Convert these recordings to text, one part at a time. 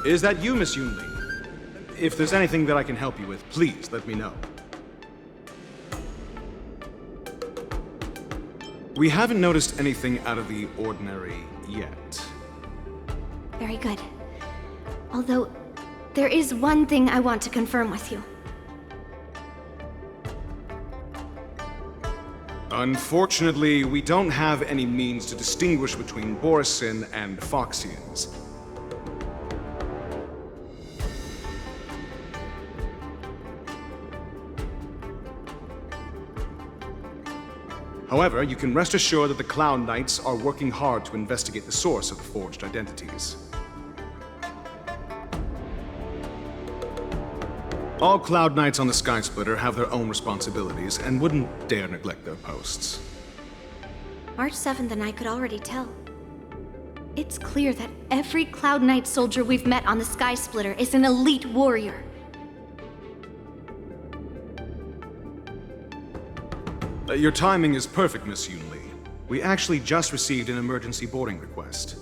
Is that you, Miss Yunli? If there's anything that I can help you with, please let me know. We haven't noticed anything out of the ordinary yet. Very good. Although, there is one thing I want to confirm with you. Unfortunately, we don't have any means to distinguish between Borisin and Foxians. However, you can rest assured that the Cloud Knights are working hard to investigate the source of the forged identities. All Cloud Knights on the Sky Splitter have their own responsibilities and wouldn't dare neglect their posts. March 7th and I could already tell. It's clear that every Cloud Knight soldier we've met on the Sky Splitter is an elite warrior. Your timing is perfect, Miss Yunli. We actually just received an emergency boarding request.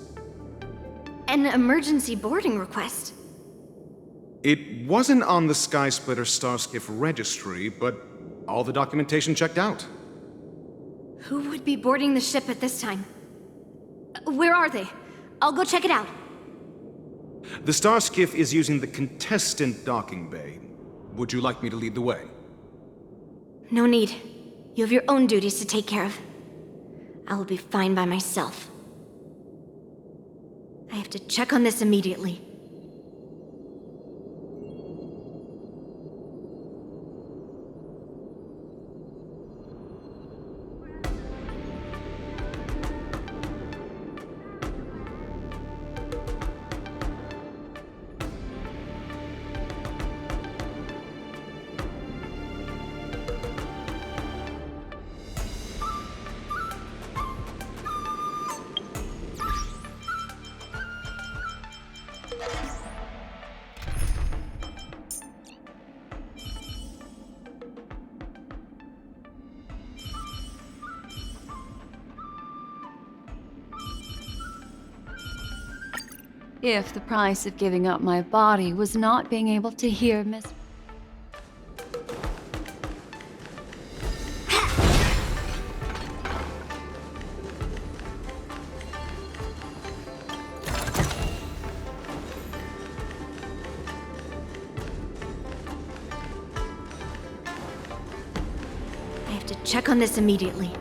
An emergency boarding request? It wasn't on the Sky Splitter Starskiff registry, but all the documentation checked out. Who would be boarding the ship at this time? Where are they? I'll go check it out. The Starskiff is using the contestant docking bay. Would you like me to lead the way? No need. You have your own duties to take care of. I will be fine by myself. I have to check on this immediately. If the price of giving up my body was not being able to hear Miss... I have to check on this immediately.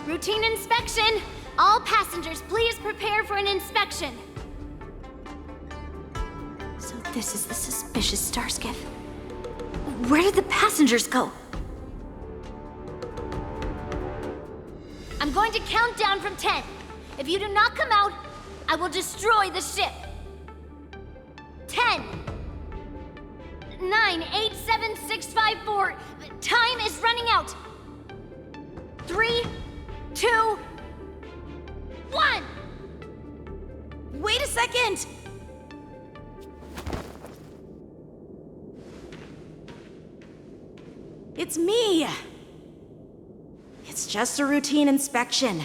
Routine inspection! All passengers, please prepare for an inspection! So this is the suspicious Starskiff. Where did the passengers go? I'm going to count down from 10. If you do not come out, I will destroy the ship. 10, 9, 8, 7, 6, 5, 4. Time is running out. 3, 2, 1! Wait a second! It's me! It's just a routine inspection.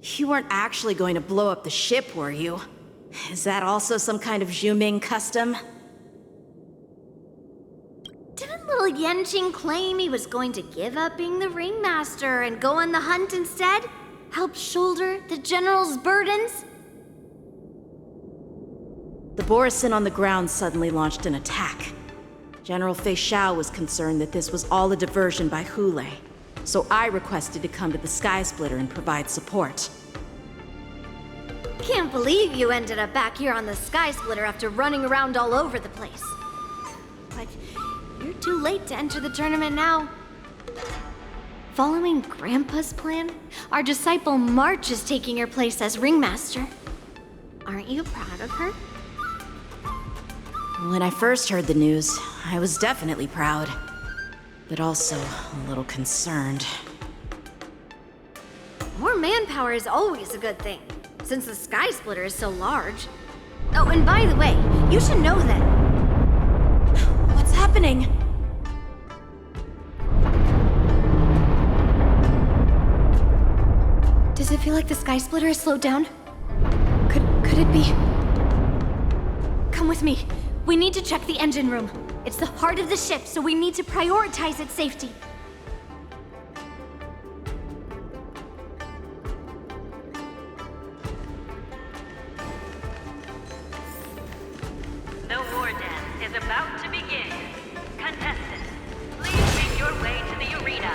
You weren't actually going to blow up the ship, were you? Is that also some kind of Zhuming custom? Didn't little Yenqing claim he was going to give up being the ringmaster and go on the hunt instead? Help shoulder the general's burdens? The Borisin on the ground suddenly launched an attack. General Fei Xiao was concerned that this was all a diversion by Hule, so I requested to come to the Sky Splitter and provide support. Can't believe you ended up back here on the Sky Splitter after running around all over the place. But you're too late to enter the tournament now. Following Grandpa's plan, our disciple March is taking your place as ringmaster. Aren't you proud of her? When I first heard the news, I was definitely proud, but also a little concerned. More manpower is always a good thing, since the Sky Splitter is so large. Oh, and by the way, you should know that... What's happening? Does it feel like the Sky Splitter has slowed down? Could it be... Come with me. We need to check the engine room. It's the heart of the ship, so we need to prioritize its safety. The war dance is about to begin. Contestants, please make your way to the arena.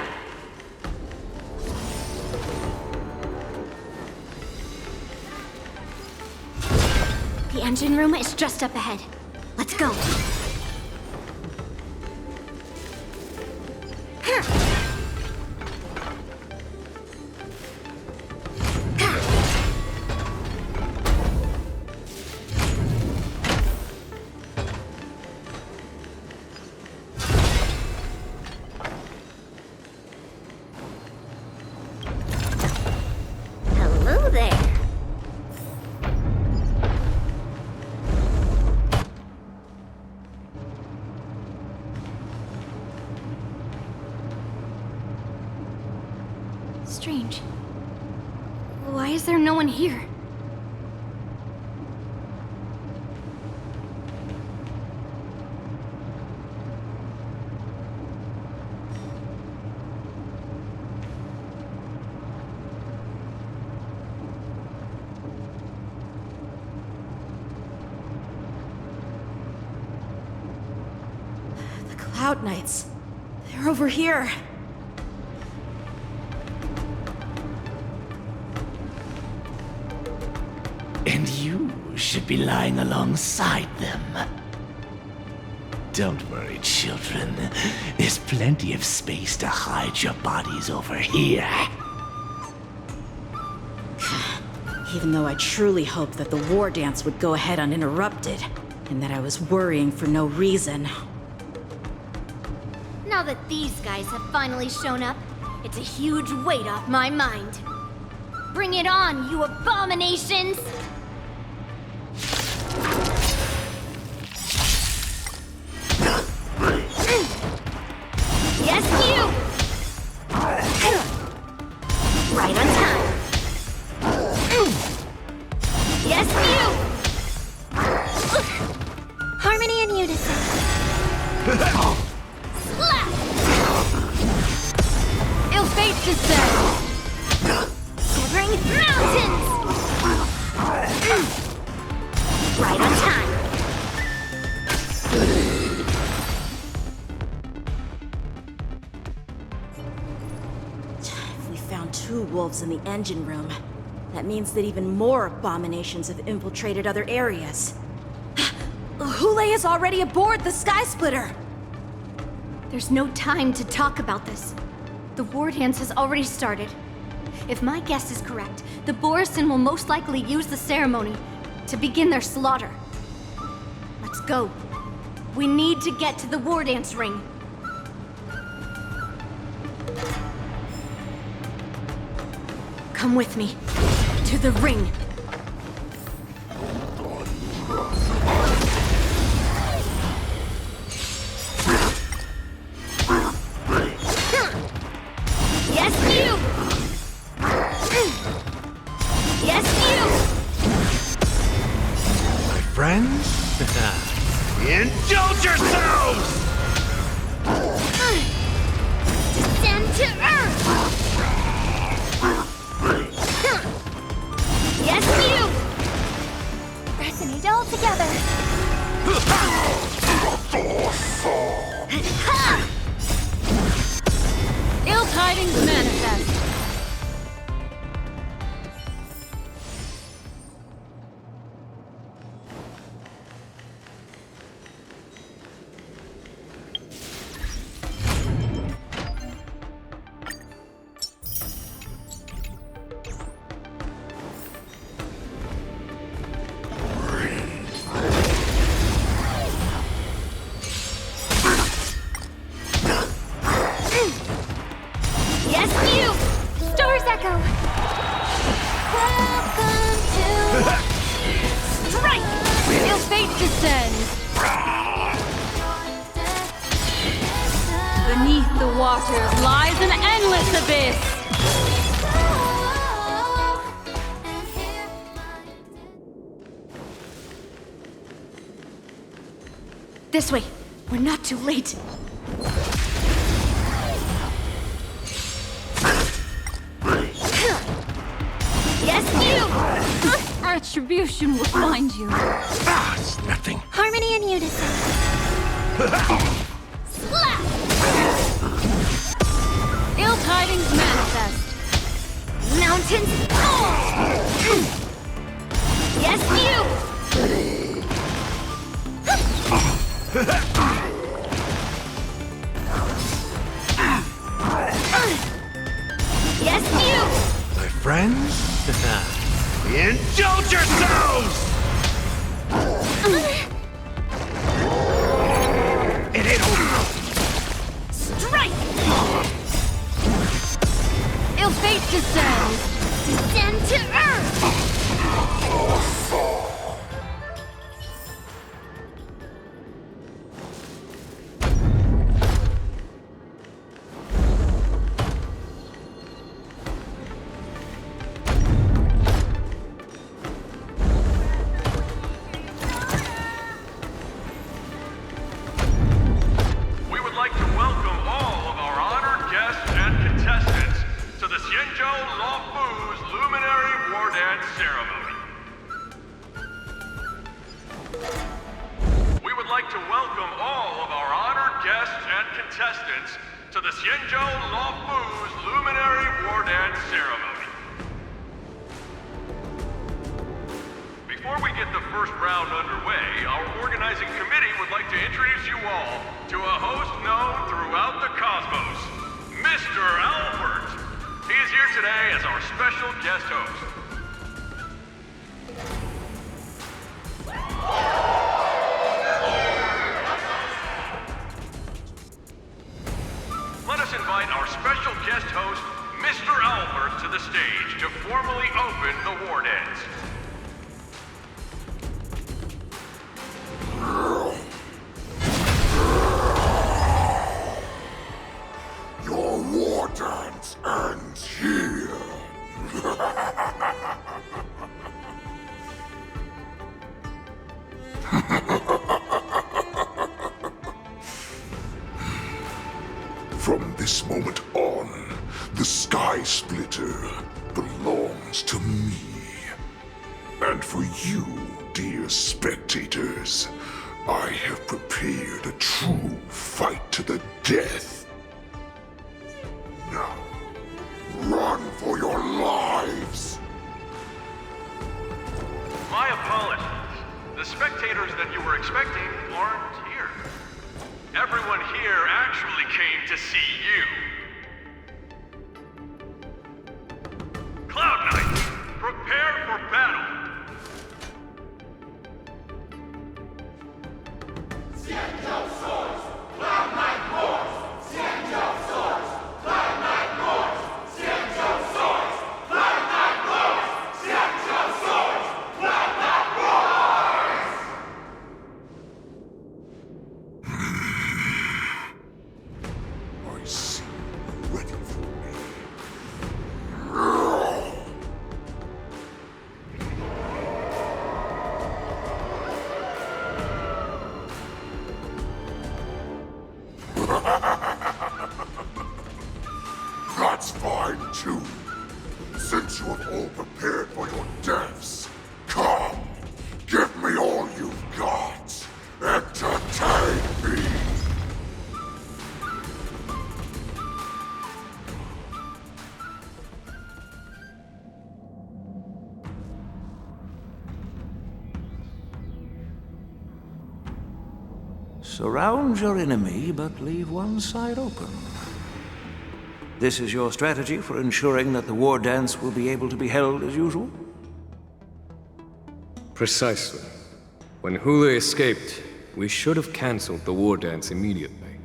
The engine room is just up ahead. Let's go. Hello there. Strange. Why is there no one here? The Cloud Knights. They're over here. And you should be lying alongside them. Don't worry, children. There's plenty of space to hide your bodies over here. Even though I truly hoped that the war dance would go ahead uninterrupted, and that I was worrying for no reason. Now that these guys have finally shown up, it's a huge weight off my mind. Bring it on, you abominations! Yes, you! Right on time. Yes, you! Harmony and unison. Slap! Ill fate descends! Severing mountains! Right on time. If we found 2 wolves in the engine room, that means that even more abominations have infiltrated other areas. Hule is already aboard the Sky Splitter! There's no time to talk about this. The war dance has already started. If my guess is correct, the Borisin will most likely use the ceremony to begin their slaughter. Let's go. We need to get to the war dance ring. Come with me. To the ring. Yes, you! Indulge yourselves! Descend to Earth! Yes, you! Resonate all together! Ill tidings manifest. Yes, you! Stars echo! Welcome to... Strike! Ill fate descends. Beneath the waters lies an endless abyss. This way. We're not too late. Yes, you! Retribution will find you. Ah, it's nothing. Harmony and unison. Slap! Ill tidings manifest. Mountains fall! Yes, you! Yes, you! My friends? Indulge yourselves! It ain't over. Strike! Ill fate descends. Descend to Earth! We would like to welcome all of our honored guests and contestants to the Xianzhou Luofu's Luminary War Dance Ceremony. We would like to welcome all of our honored guests and contestants to the Xianzhou Luofu's Luminary War Dance Ceremony. Before we get the first round underway, our organizing committee would like to introduce you all to a host known throughout the cosmos, Mr. Albert. He is here today as our special guest host. Let us invite our special guest host, Mr. Albert, to the stage to formally open the war dance. Your war dance ends here. From this moment on, the Sky Splitter belongs to me. And for you, dear spectators, I have prepared a true fight to the death. Now, run for your lives! My apologies. The spectators that you were expecting aren't here. Everyone here actually came to see you. Cloud Knight, prepare for battle. I see Surround your enemy, but leave one side open. This is your strategy for ensuring that the war dance will be able to be held as usual? Precisely. When Hule escaped, we should have cancelled the war dance immediately.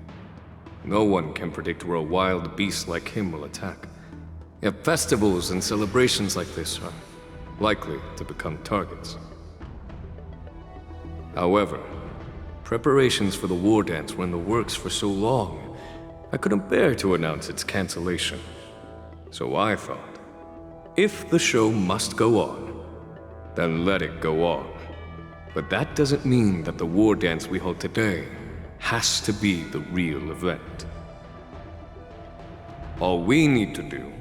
No one can predict where a wild beast like him will attack. Yet festivals and celebrations like this are likely to become targets. However, preparations for the war dance were in the works for so long, I couldn't bear to announce its cancellation. So I thought, if the show must go on, then let it go on. But that doesn't mean that the war dance we hold today has to be the real event. All we need to do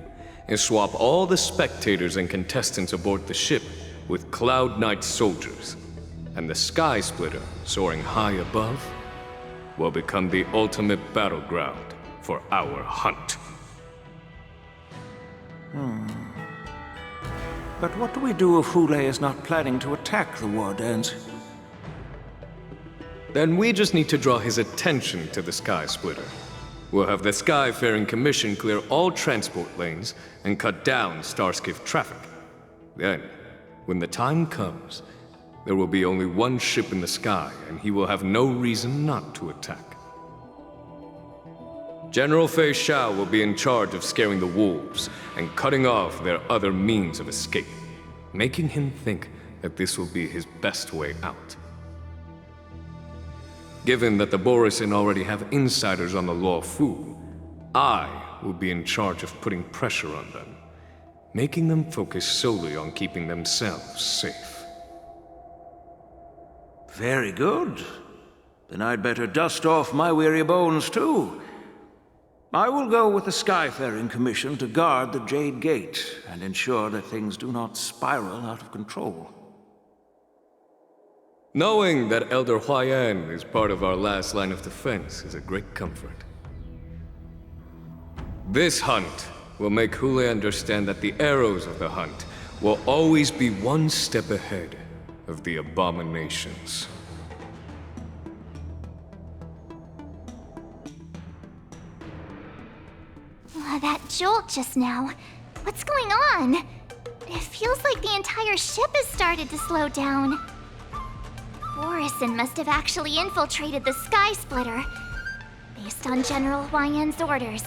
is swap all the spectators and contestants aboard the ship with Cloud Knight soldiers, and the Sky Splitter, soaring high above, will become the ultimate battleground for our hunt. But what do we do if Hule is not planning to attack the war dance? Then we just need to draw his attention to the Sky Splitter. We'll have the Skyfaring Commission clear all transport lanes and cut down Starskiff traffic. Then, when the time comes, there will be only one ship in the sky, and he will have no reason not to attack. General Fei Xiao will be in charge of scaring the wolves and cutting off their other means of escape, making him think that this will be his best way out. Given that the Borisin already have insiders on the Luo Fu, I will be in charge of putting pressure on them, making them focus solely on keeping themselves safe. Very good. Then I'd better dust off my weary bones too. I will go with the Skyfaring Commission to guard the Jade Gate and ensure that things do not spiral out of control. Knowing that Elder Huayan is part of our last line of defense is a great comfort. This hunt will make Hule understand that the arrows of the hunt will always be one step ahead of the abominations. That jolt just now. What's going on? It feels like the entire ship has started to slow down. Borisin must have actually infiltrated the Sky Splitter. Based on General Huayan's orders,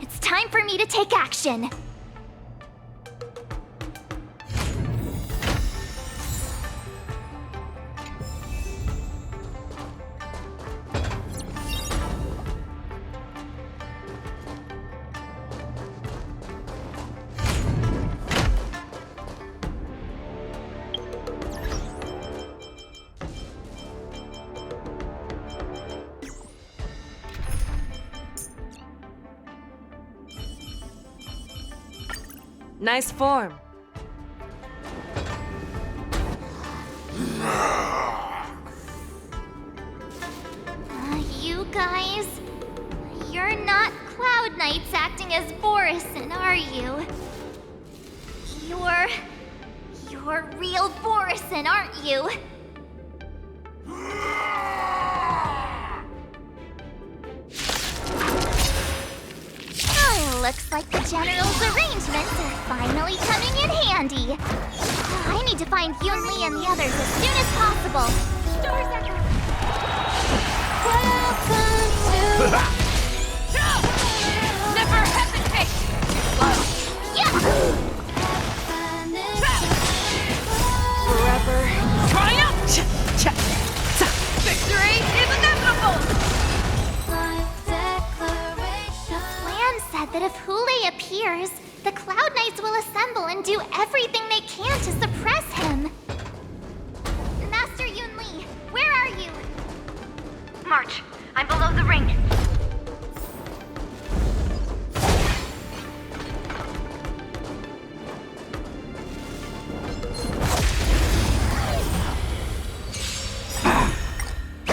it's time for me to take action. Nice form. You guys, you're not Cloud Knights acting as Borisin, are you? You're real Borisin, aren't you? Looks like the General's arrangements are finally coming in handy. I need to find Yun Li and the others as soon as possible. Stores everywhere. Welcome to... Never hesitate! Yeah! Forever. Triumph! Victory is inevitable! Said that if Hule appears, the Cloud Knights will assemble and do everything they can to suppress him. Master Yun Li, where are you? March. I'm below the ring.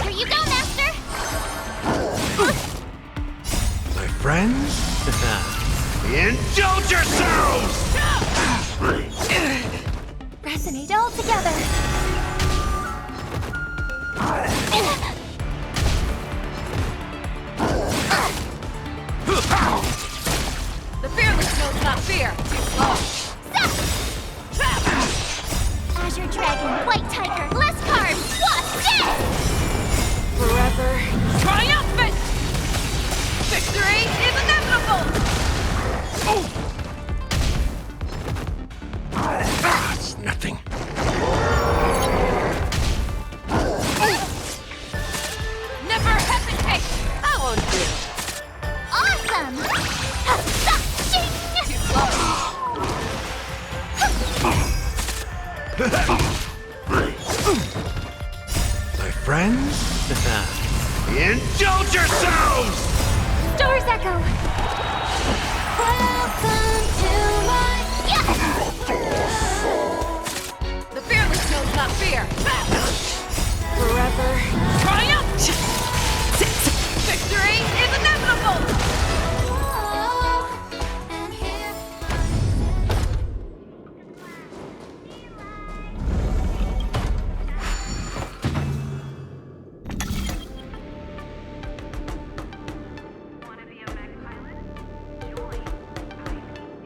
Here you go, Master! My friends? Indulge yourselves! Resonate all together. Indulge yourselves! Stars Echo! Welcome to my... The fearless knows not fear. Forever. Triumph! Victory is inevitable! And here... Want to be a mech pilot? Join IPC.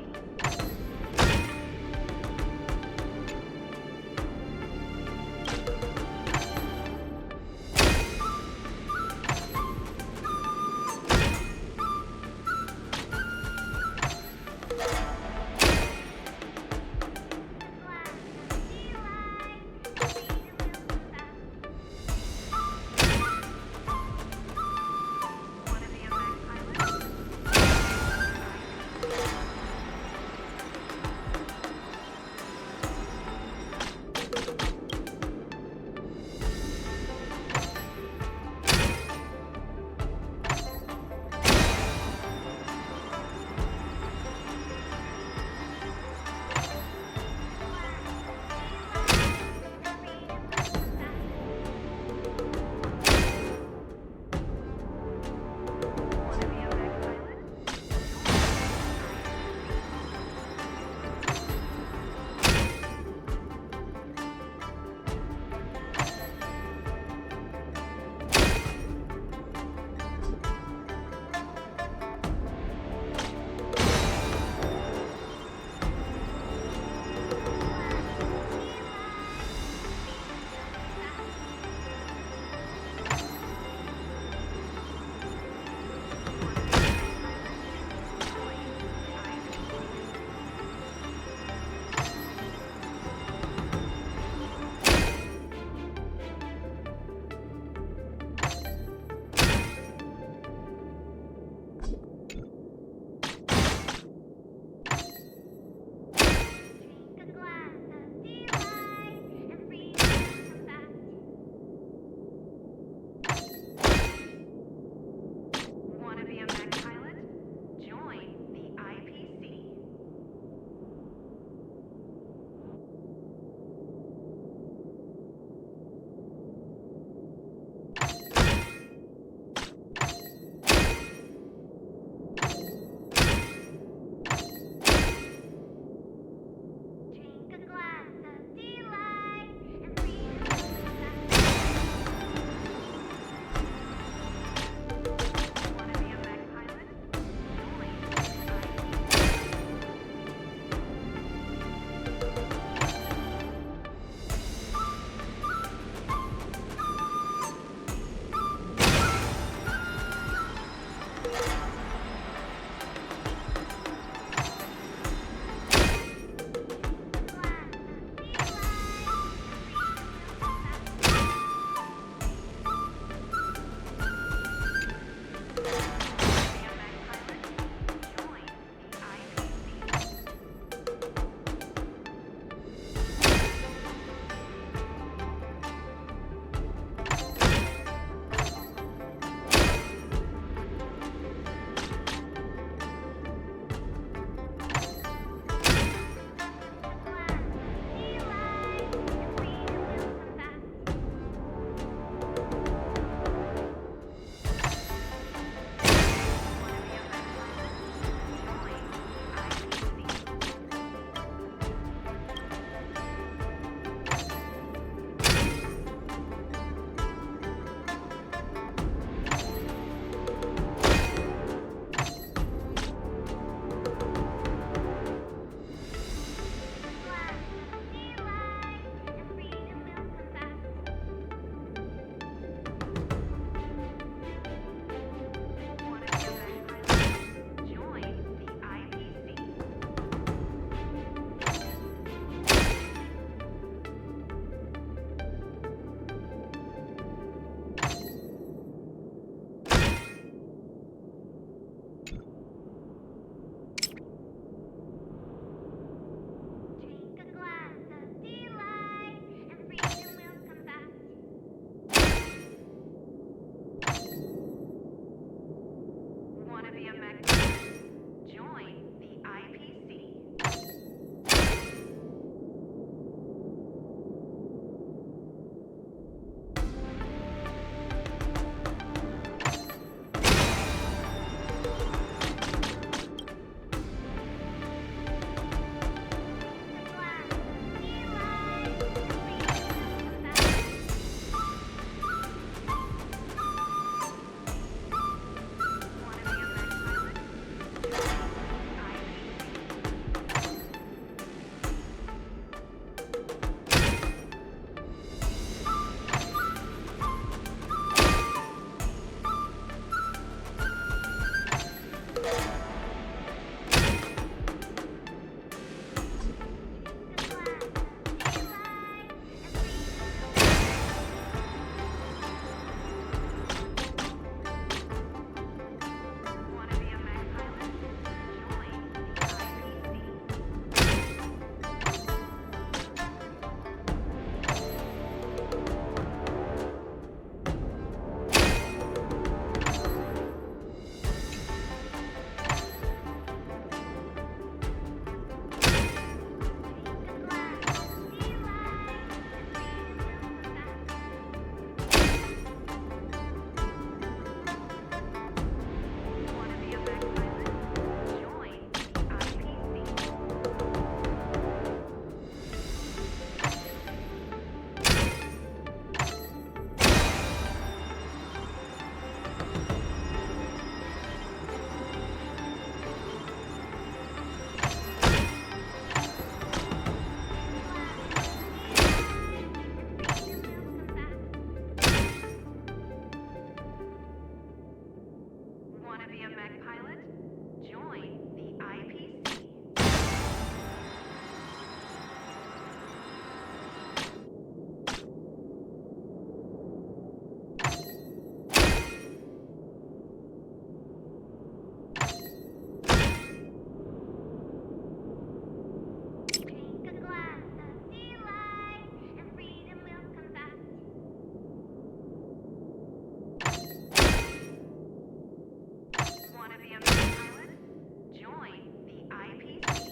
to be a pilot? Join the IPC.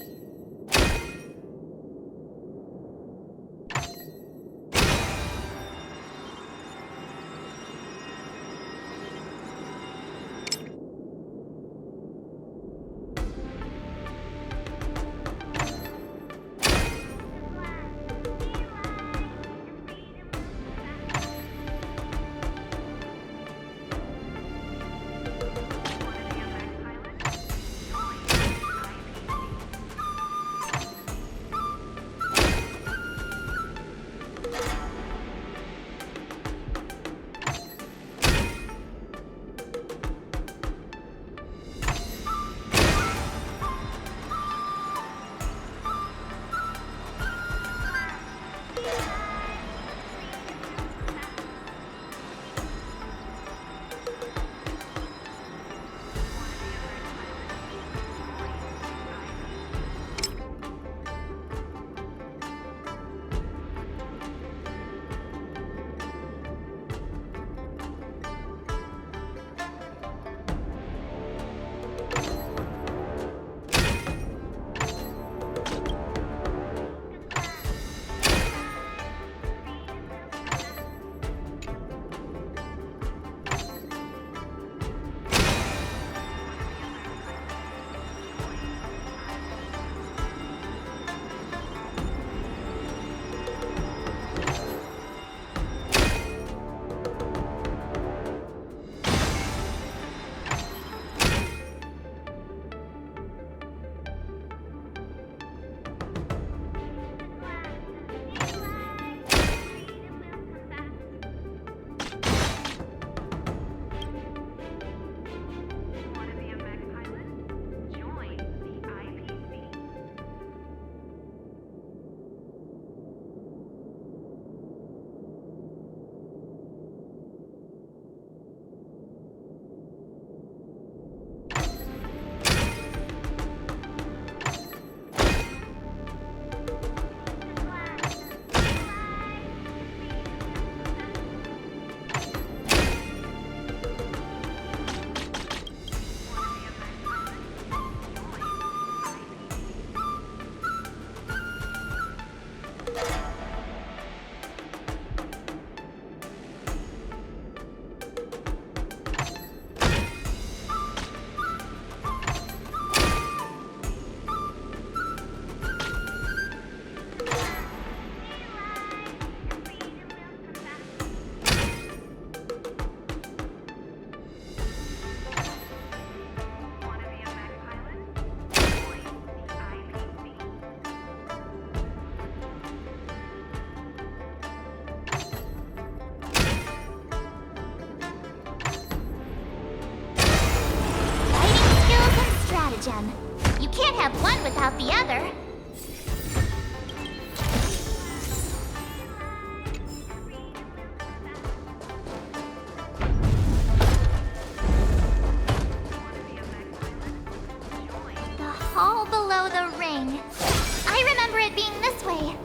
Gem. You can't have one without the other. The hall below the ring. I remember it being this way.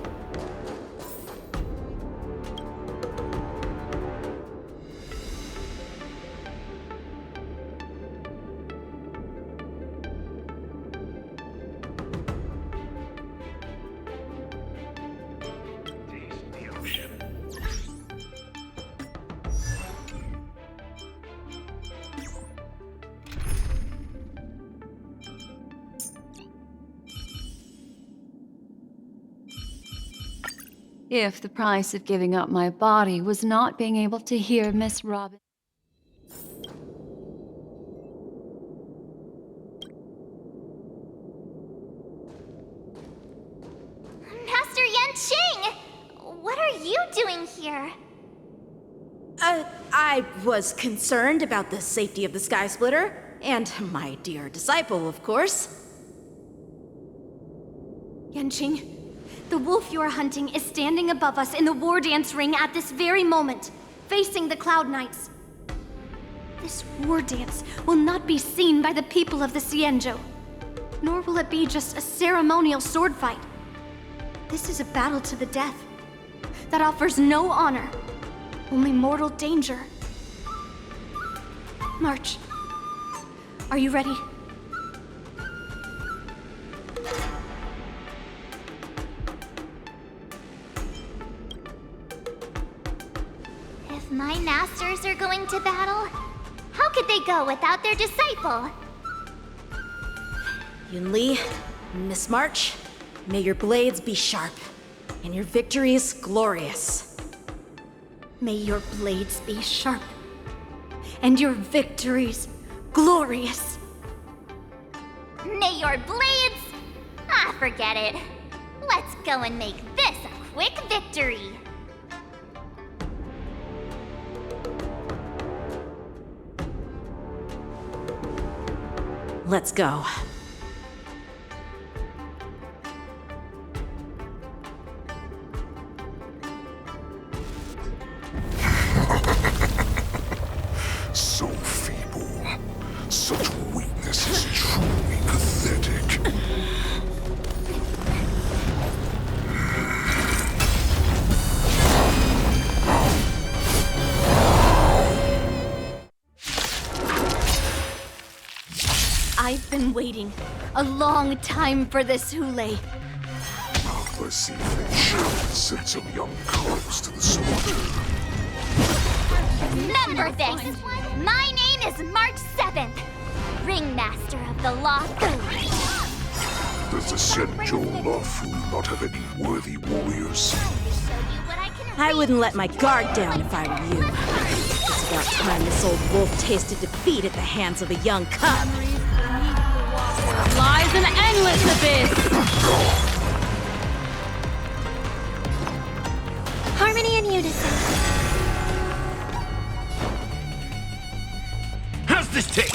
If the price of giving up my body was not being able to hear Miss Robin. Master Yanqing! What are you doing here? I was concerned about the safety of the Sky Splitter, and my dear disciple, of course. Yanqing, the wolf you are hunting is standing above us in the war dance ring at this very moment, facing the Cloud Knights. This war dance will not be seen by the people of the Xianzhou, nor will it be just a ceremonial sword fight. This is a battle to the death that offers no honor, only mortal danger. March. Are you ready? If my masters are going to battle, how could they go without their disciple? Yunli, Miss March, may your blades be sharp, and your victories glorious. May your blades be sharp, and your victories glorious. May your blades... Ah, forget it. Let's go and make this a quick victory. Let's go. So feeble. Such weakness is truly pathetic. I've been waiting a long time for this, Hule. Mercy shall send some young cubs to the slaughter. Remember this! My name is March 7th, Ringmaster of the Law Food. Does the Senjo Lafu not have any worthy warriors? I wouldn't let my guard down if I were you. It's about time this old wolf tasted defeat at the hands of a young cub. Lies an endless abyss! Harmony and unison. How's this taste?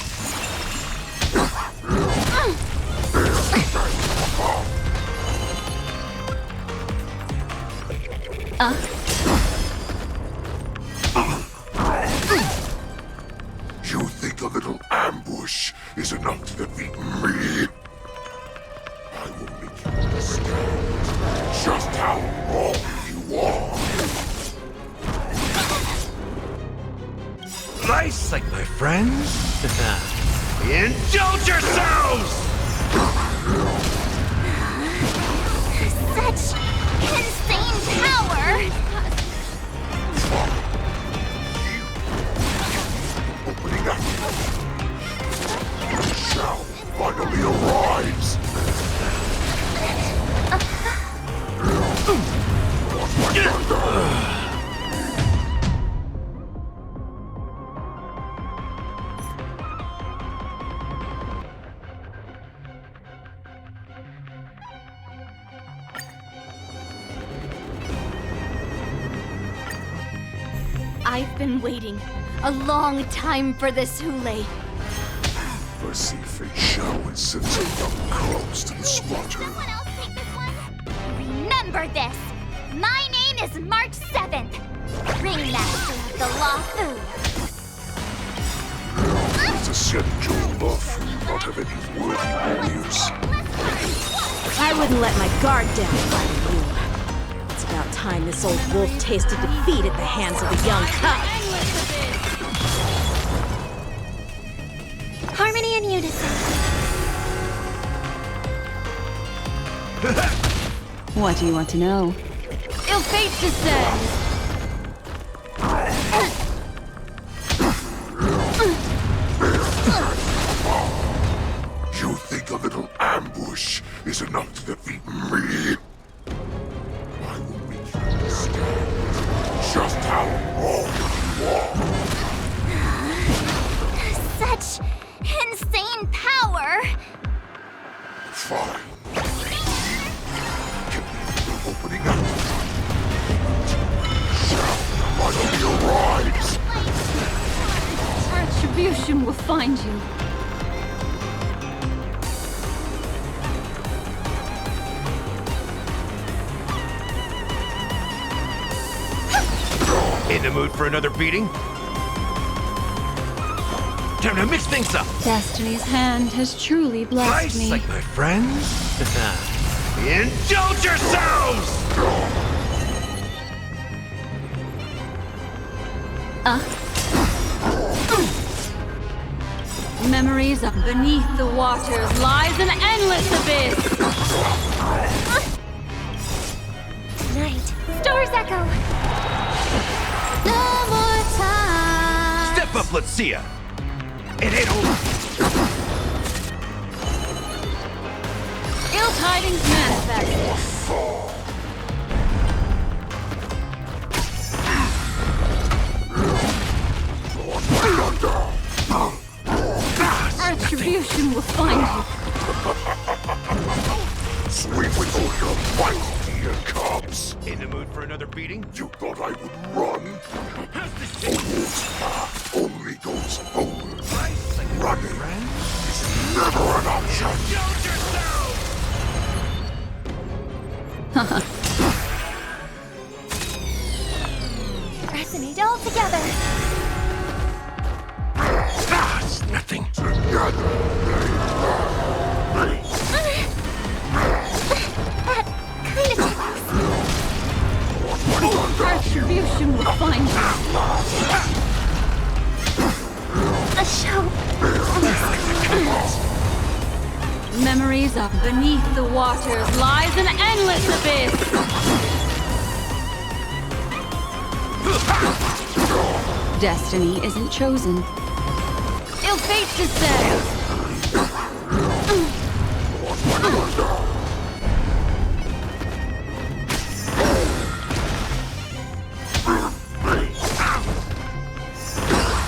You think a little ambush is enough to defeat me? I will make you understand just how wrong you are. Nice, like my friends? Indulge yourselves! Such insane power! Opening up. You shall finally arise. What's my thunder? I've been waiting a long time for this, Hule. Mercy shall send some young cubs to the slaughter. Someone else take this one? Remember this! My name is March 7th, Ringmaster of the Law Food. Does the Senjo Lafu not have any worthy warriors? I wouldn't let my guard down if I were you. It's about time this old wolf tasted defeat at the hands of a young cub. Harmony and unison. What do you want to know? Ill fate descends! You think a little ambush is enough to defeat me? I will make you understand just how wrong you are. Such insane power! Fine. Opening up. Shall finally arise. Retribution will find you. In the mood for another beating? Time to mix things up. Destiny's hand has truly blessed Nice, me. like my friends? Indulge yourselves! Memories of beneath the waters lies an endless abyss! Night. Stars echo! No more time. Step up, let's see ya! It ain't over! Ill tidings manifest. Retribution will find you. Sweep with all your might, dear cubs. In the mood for another beating? You thought I would run? Old path only goes forward. Running is never an option. Resonate all together. That's nothing. Together they That kind of checks. Retribution will find you. The show. Memories of beneath the waters lies an endless abyss. Destiny isn't chosen. Ill fate descends.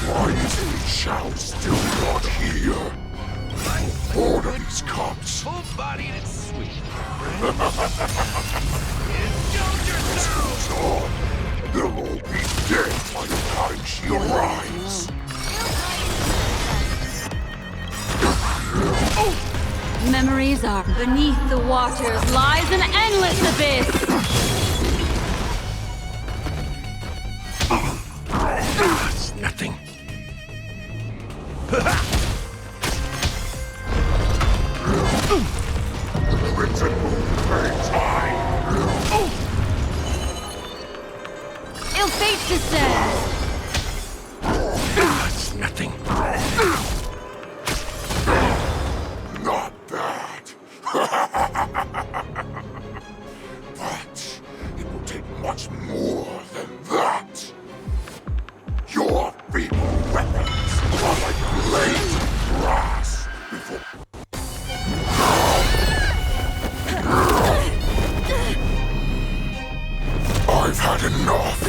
Why is the Shao still not here? Order these cops. Full-bodied and sweet. This goes on. They'll all be dead by the time she arrives. Memories are beneath the waters lies an endless abyss. That's nothing. The Crimson Moon burns high. Ill fate descends. That's nothing. Not that. But it will take much more than that. Your feeble weapons are like blades of grass before... I've had enough.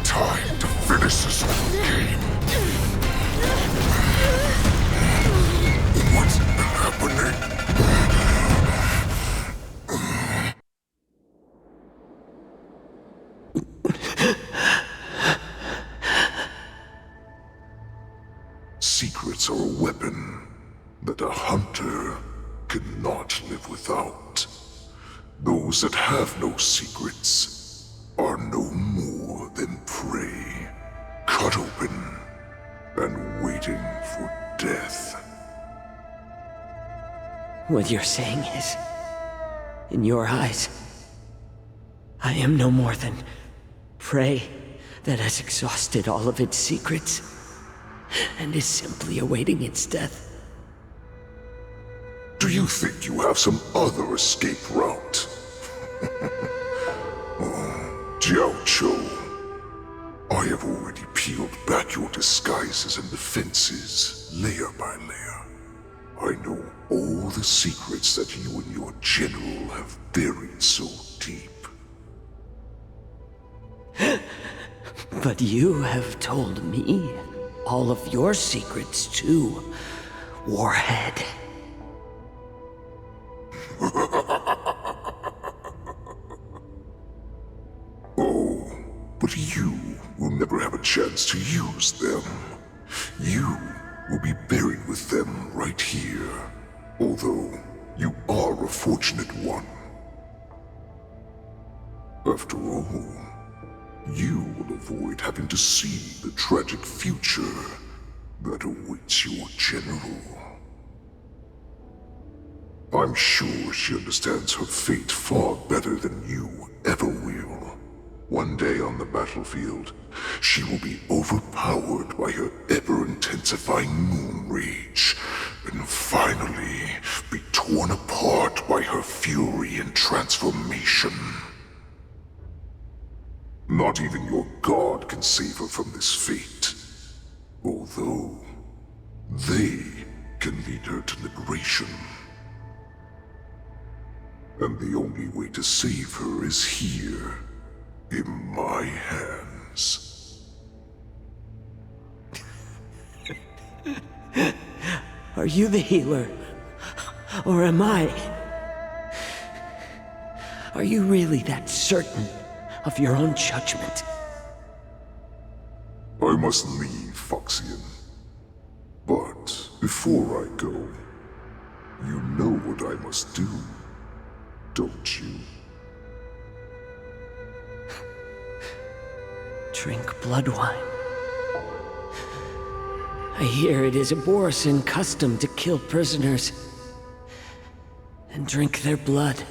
Time to finish this game. What's happening? Secrets are a weapon that a hunter cannot live without. Those that have no secrets are no more than prey, cut open and waiting for death. What you're saying is, in your eyes, I am no more than prey that has exhausted all of its secrets and is simply awaiting its death. Do you think you have some other escape route? Oh, Jiao Cho, I have already peeled back your disguises and defenses, layer by layer. I know all the secrets that you and your general have buried so deep. But you have told me all of your secrets too, Warhead. Oh, but you will never have a chance to use them. You will be buried with them right here, although you are a fortunate one. After all, you will avoid having to see the tragic future that awaits your general. I'm sure she understands her fate far better than you ever will. One day on the battlefield, she will be overpowered by her ever-intensifying moon rage, and finally be torn apart by her fury and transformation. Not even your god can save her from this fate, although they can lead her to liberation. And the only way to save her is here, in my hands. Are you the healer? Or am I? Are you really that certain of your own judgment? I must leave, Foxian. But before I go, you know what I must do, don't you? Drink blood wine. I hear it is a Borisin custom to kill prisoners and drink their blood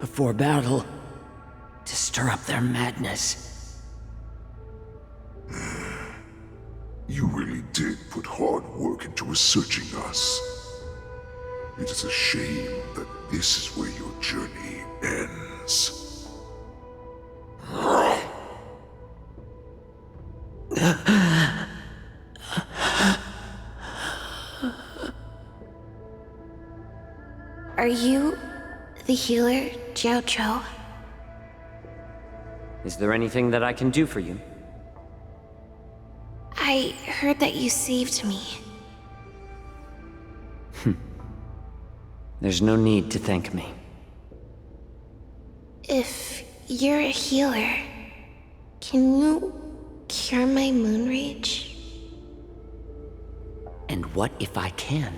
before battle to stir up their madness. You really did put hard work into researching us. It is a shame that this is where your journey ends. Are you the healer, Jiao? Is there anything that I can do for you? I heard that you saved me. There's no need to thank me. If you're a healer, can you cure my moon rage? And what if I can?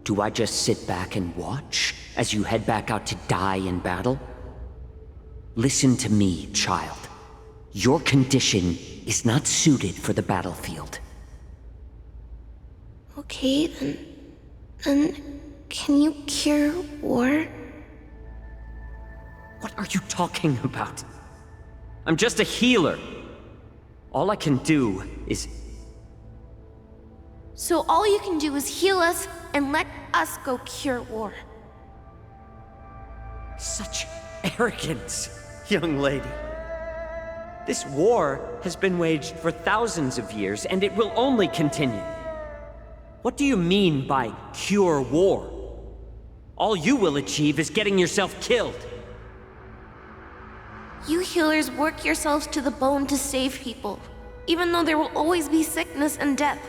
Do I just sit back and watch as you head back out to die in battle? Listen to me, child. Your condition is not suited for the battlefield. Okay, then can you cure war? What are you talking about? I'm just a healer. All I can do is... So all you can do is heal us and let us go cure war. Such arrogance, young lady. This war has been waged for thousands of years, and it will only continue. What do you mean by cure war? All you will achieve is getting yourself killed. You healers work yourselves to the bone to save people, even though there will always be sickness and death.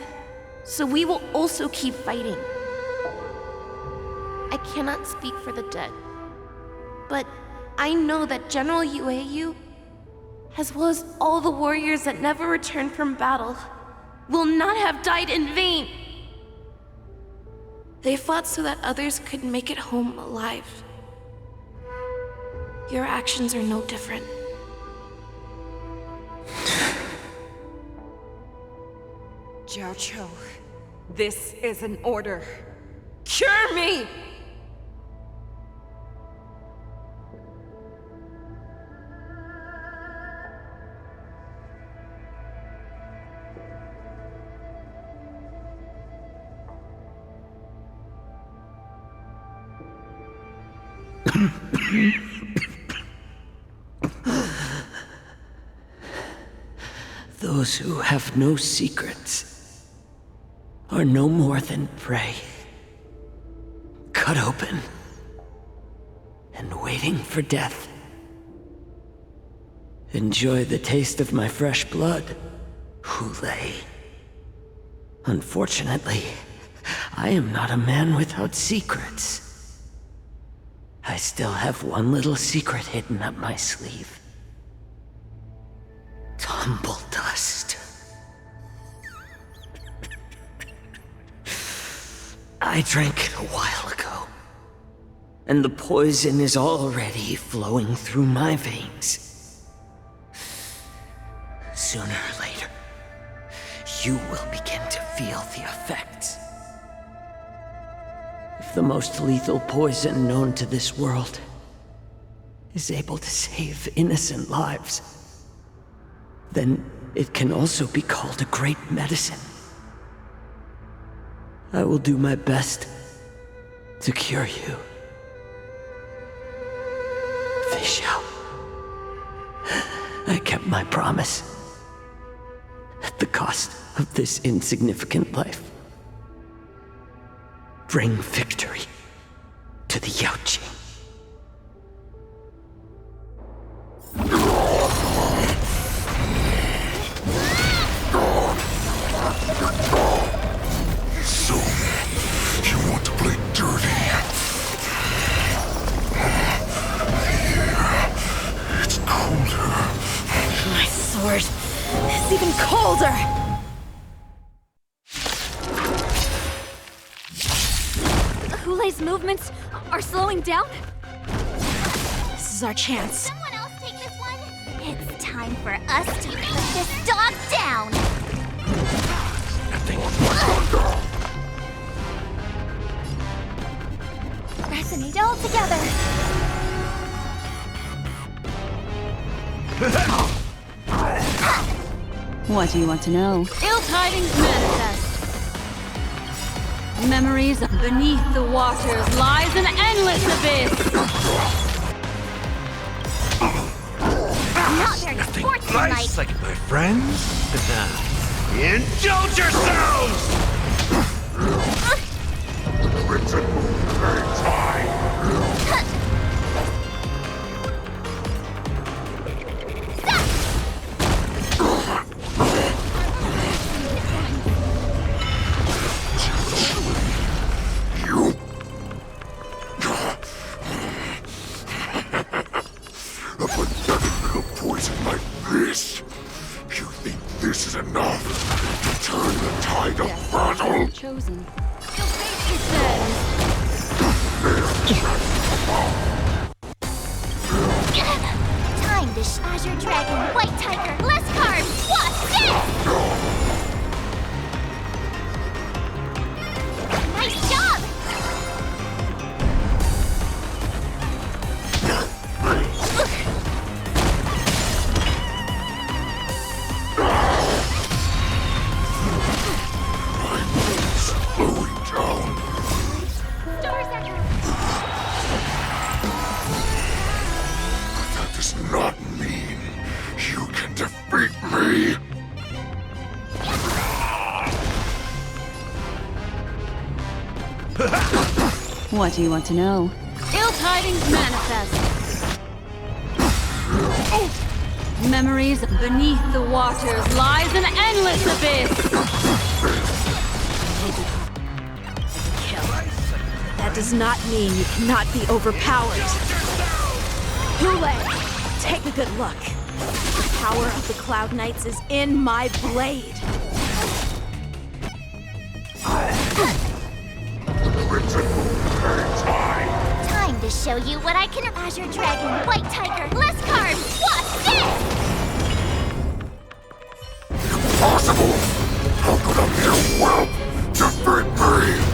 So we will also keep fighting. I cannot speak for the dead, but I know that General Yueyu, as well as all the warriors that never returned from battle, will not have died in vain. They fought so that others could make it home alive. Your actions are no different. Jiao, this is an order. Cure me! Those who have no secrets are no more than prey, cut open and waiting for death. Enjoy the taste of my fresh blood, Hule. Unfortunately, I am not a man without secrets. I still have one little secret hidden up my sleeve. Tumble dust. I drank it a while ago, and the poison is already flowing through my veins. Sooner or later, you will begin to feel the effects. If the most lethal poison known to this world is able to save innocent lives, then it can also be called a great medicine. I will do my best to cure you. Fei Xiao, I kept my promise. At the cost of this insignificant life. Bring victory to the Yaoqing. So, you want to play dirty? Here, it's colder. My sword is even colder! Hulei's movements are slowing down? This is our chance. Someone else take this one? It's time for us to put this dog down! Resonate all together! What do you want to know? Ill tidings manifest. Memories of beneath the waters lies an endless abyss. Not very sportsmanlike! Nice, like my friends. Indulge yourselves! Crimson Moon burns high. You. A pathetic little poison like this. You think this is enough to turn the tide of battle? Chosen. You'll face your Time to Azure Dragon, White Tiger, less carbs! What's this? Nice job! Slowing down. Stars Echo! That does not mean you can defeat me. What do you want to know? Ill tidings manifest. Memories beneath the waters lies an endless abyss. That does not mean you cannot be overpowered. Hulei, take a good look. The power of the Cloud Knights is in my blade. Crimson Moon burns high. Time to show you what I can. Azure Dragon, White Tiger, less carbs! What's this? Impossible! How could a mere whelp defeat me?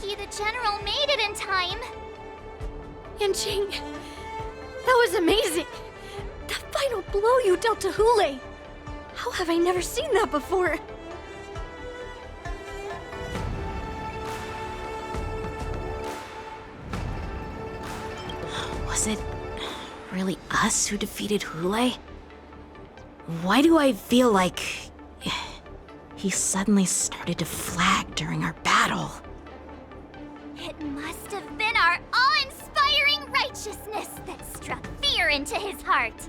The General made it in time! Yanqing, that was amazing! The final blow you dealt to Hulei! How have I never seen that before? Was it really us who defeated Hule? Why do I feel like he suddenly started to flag during our battle? It must have been our awe-inspiring righteousness that struck fear into his heart.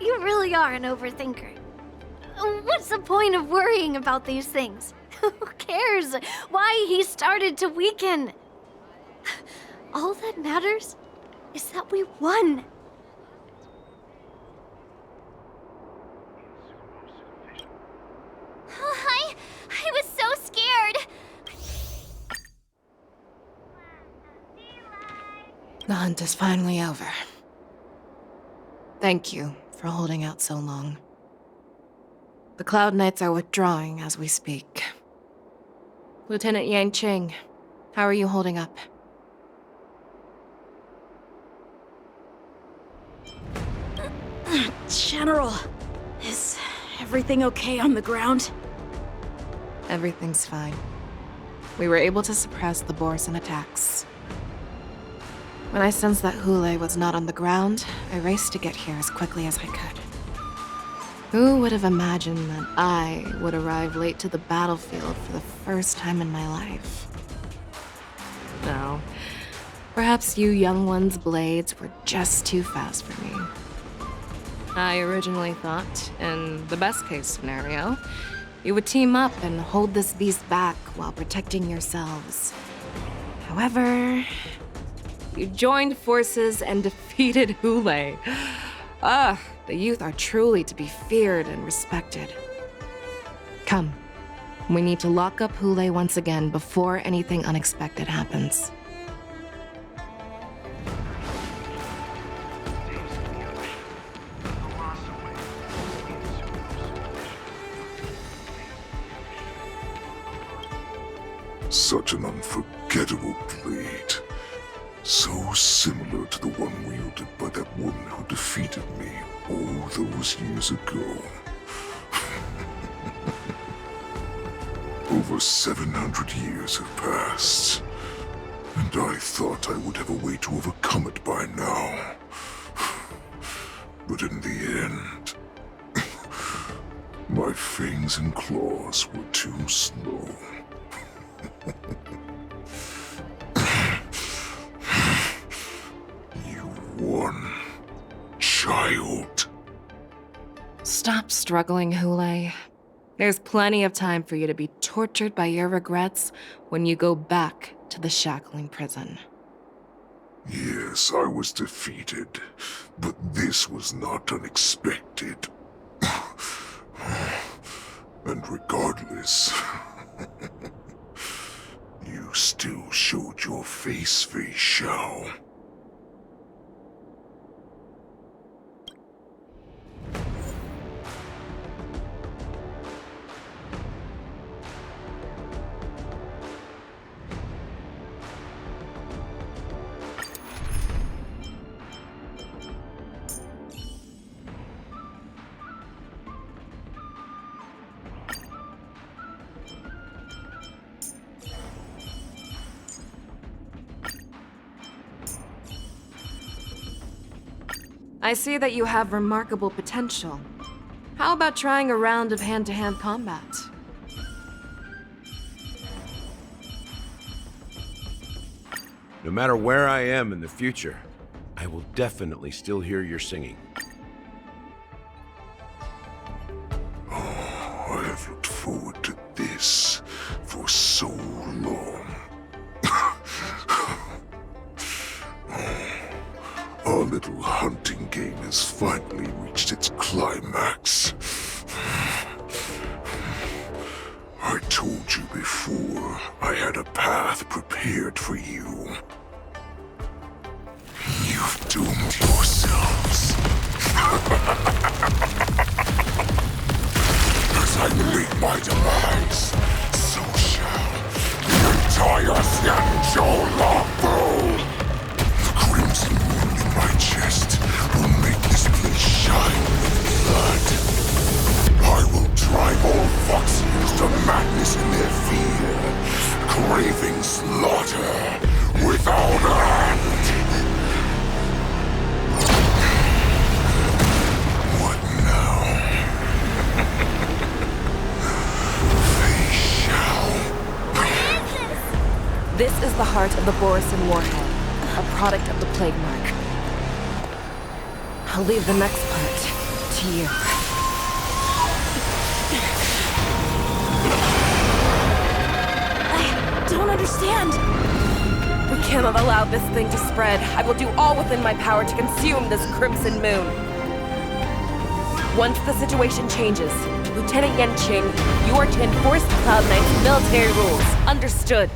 You really are an overthinker. What's the point of worrying about these things? Who cares why he started to weaken? All that matters is that we won. I was so scared. The hunt is finally over. Thank you for holding out so long. The Cloud Knights are withdrawing as we speak. Lieutenant Yang Ching, how are you holding up? General, is everything okay on the ground? Everything's fine. We were able to suppress the Borson attacks. When I sensed that Hule was not on the ground, I raced to get here as quickly as I could. Who would have imagined that I would arrive late to the battlefield for the first time in my life? No. Perhaps you young ones' blades were just too fast for me. I originally thought, in the best-case scenario, you would team up and hold this beast back while protecting yourselves. However, you joined forces and defeated Hule. The youth are truly to be feared and respected. Come, we need to lock up Hule once again before anything unexpected happens. Such an unforgettable blade. So similar to the one wielded by that woman who defeated me all those years ago. Over 700 years have passed, and I thought I would have a way to overcome it by now. But in the end, my fangs and claws were too slow. You won, child. Stop struggling, Hule. There's plenty of time for you to be tortured by your regrets when you go back to the shackling prison. Yes, I was defeated, but this was not unexpected. And regardless, you still showed your face, Fei Xiao. I see that you have remarkable potential. How about trying a round of hand-to-hand combat? No matter where I am in the future, I will definitely still hear your singing. Oh, I have looked forward to this for so long. Our little hunting game has finally reached its climax. I told you before, I had a path prepared for you. You've doomed yourselves. As I meet my demise, so shall the entire Xianzhou Longbow. The crimson wound in my chest will make this place shine with blood. I will drive all Foxians to madness in their fear, craving slaughter without end. the heart of the Borisin warhead, a product of the Plague Mark. I'll leave the next part to you. I don't understand. We cannot allow this thing to spread. I will do all within my power to consume this Crimson Moon. Once the situation changes, Lieutenant Yenqing, you are to enforce the Cloud Knight's military rules. Understood.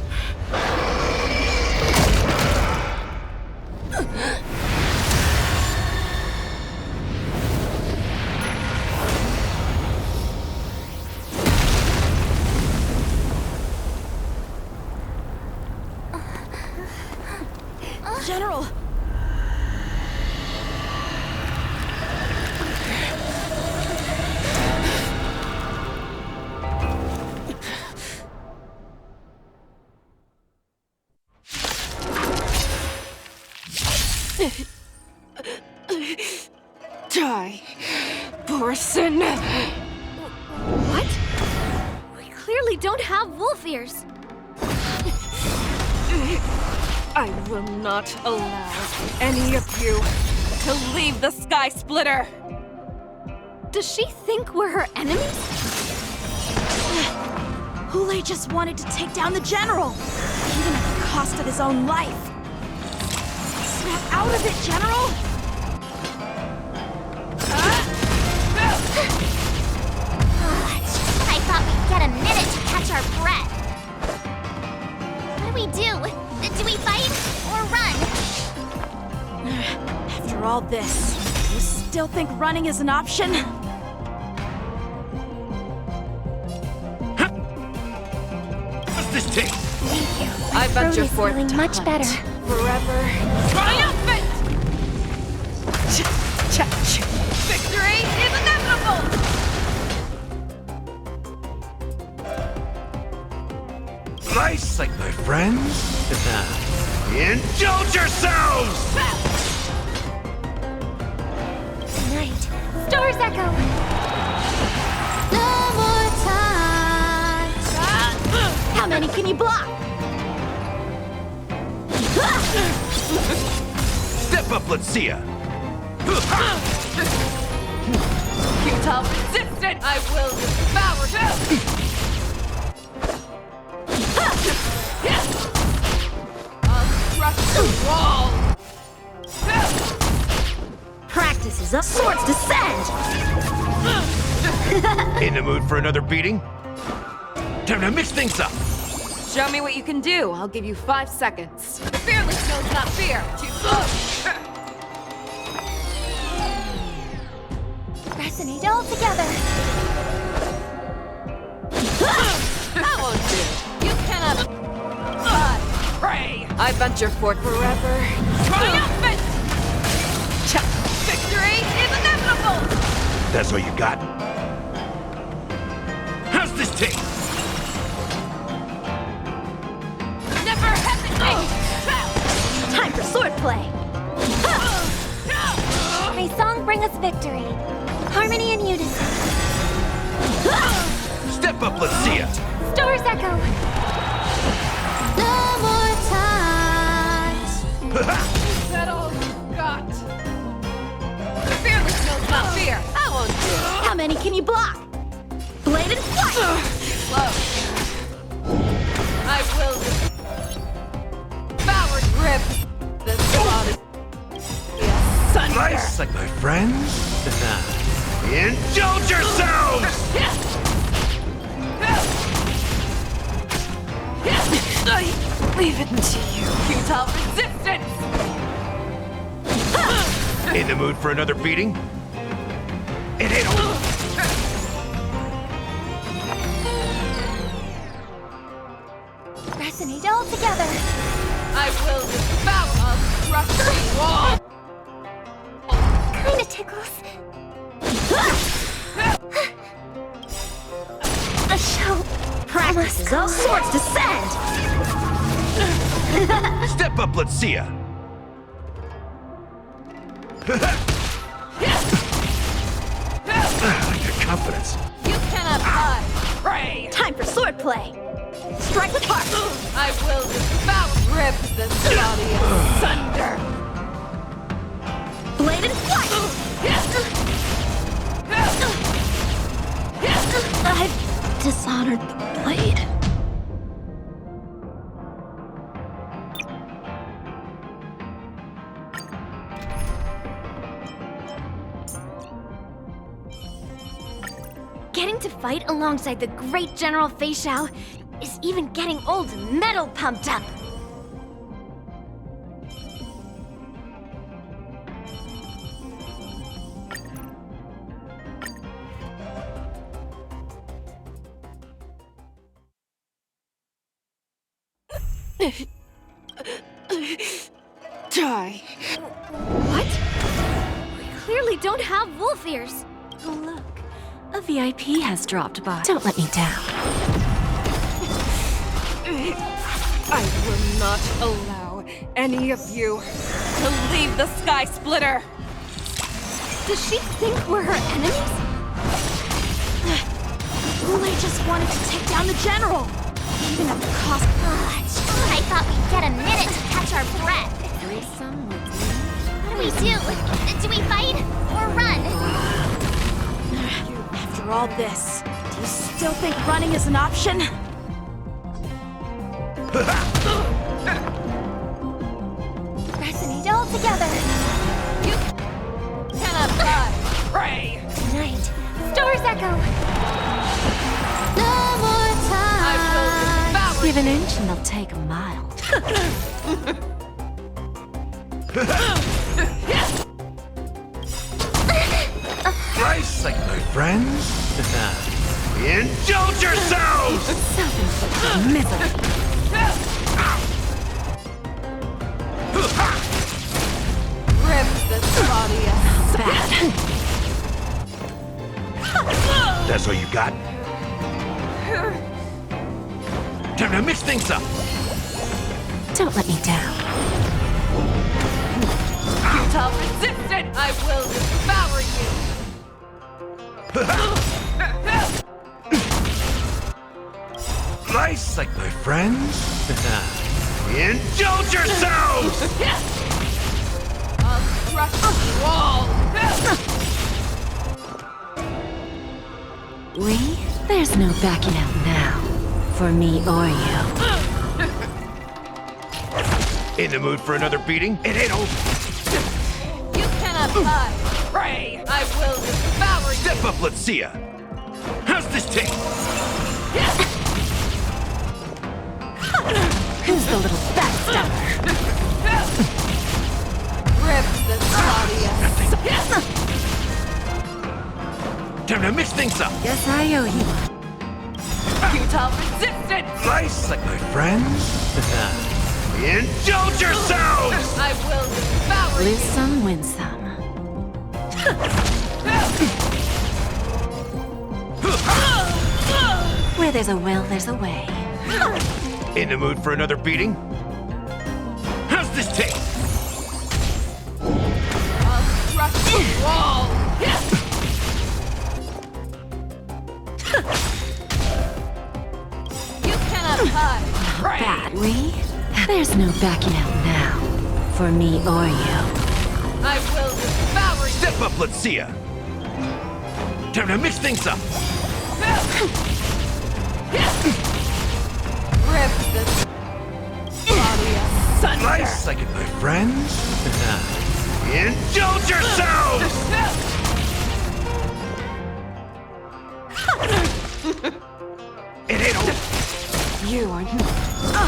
General! Die, Borisin! What? We clearly don't have wolf ears. I will not allow any of you to leave the Sky Splitter! Does she think we're her enemies? Hule just wanted to take down the General, even at the cost of his own life. Snap out of it, General! I thought we'd get a minute to catch our breath. What do we do? Do we fight or run? After all this, you still think running is an option? What's this take? I venture forth feeling to much hunt. better. Forever. Triumphant! Victory is inevitable! Nice, like my friends. Indulge yourselves! Tonight, Stars Echo! No more times. How many can you block? Step up, let's see ya. Futile resistance! I will devour you! I'll crush the wall! Practice is up. Swords descend! In the mood for another beating? Time to mix things up. Show me what you can do. I'll give you 5 seconds. Fearless knows not fear. Too slow. Resonate all together. That won't do. You cannot. Pray. I venture forth forever. Triumphant! Victory is inevitable! That's all you got? How's this take? Never hesitate! Time for swordplay! May song bring us victory. Harmony and unison. Step up, let's see ya. Stars Echo! No more times. Is that all you got? Fearless knows not fear. That won't do. How many can you block? Bladed flight! Slow. I will devour grip. The spot is asunder. Nice, like my friends. Indulge yourselves! I leave it to you. Futile resistance! In the mood for another beating? It ain't over. Resonate all together. I will devour a crusher wall! Kinda tickles. A show. Practice is up. Swords descend! Step up, let's see ya. Like your confidence. You cannot hide. Pray. Time for swordplay! strike part! I will devour, rip this body asunder! Blade and flight! I've dishonored the blade. Getting to fight alongside the great General Fei Xiao is even getting old metal pumped up. Die. What? We clearly don't have wolf ears. Oh, look. A VIP has dropped by. Don't let me down. I will not allow any of you to leave the Sky Splitter. Does she think we're her enemies? Ule just wanted to take down the general, even at the cost. I thought we'd get a minute to catch our breath. What do we do? Do we fight or run? After all this, do you still think running is an option? Resonate all together. You cannot fly. Pray. Tonight, stars echo. No more time. I will devour. Give an inch and they'll take a mile. Thrice like my friends. Indulge yourselves! Self-inflicted misery. Rip this body Bad. That's all you got? Time to mix things up. Don't let me down. Futile resistance! I will devour you! Thrice like my friends. Indulge yourselves! I'll crush you all! Lee, there's no backing out now. For me or you. In the mood for another beating? It ain't over. You cannot hide! Pray! I will devour you! Step up, let's see ya. How's this taste? Who's the little backstabber? Rip this body Time to mix things up. Guess I owe you one. Futile resistance! Thrice like my friends. Indulge yourselves! I will devour you! Lose some, win some. Where there's a will, there's a way. In the mood for another beating? How's this taste? I'll crush you all! You cannot hide! Pray! Bad, Lee. There's no backing out now. For me or you. I will devour you! Step up, let's see ya. Time to mix things up. Rip this body asunder! Slice like it, my friends. Indulge yourselves! It ain't over. You are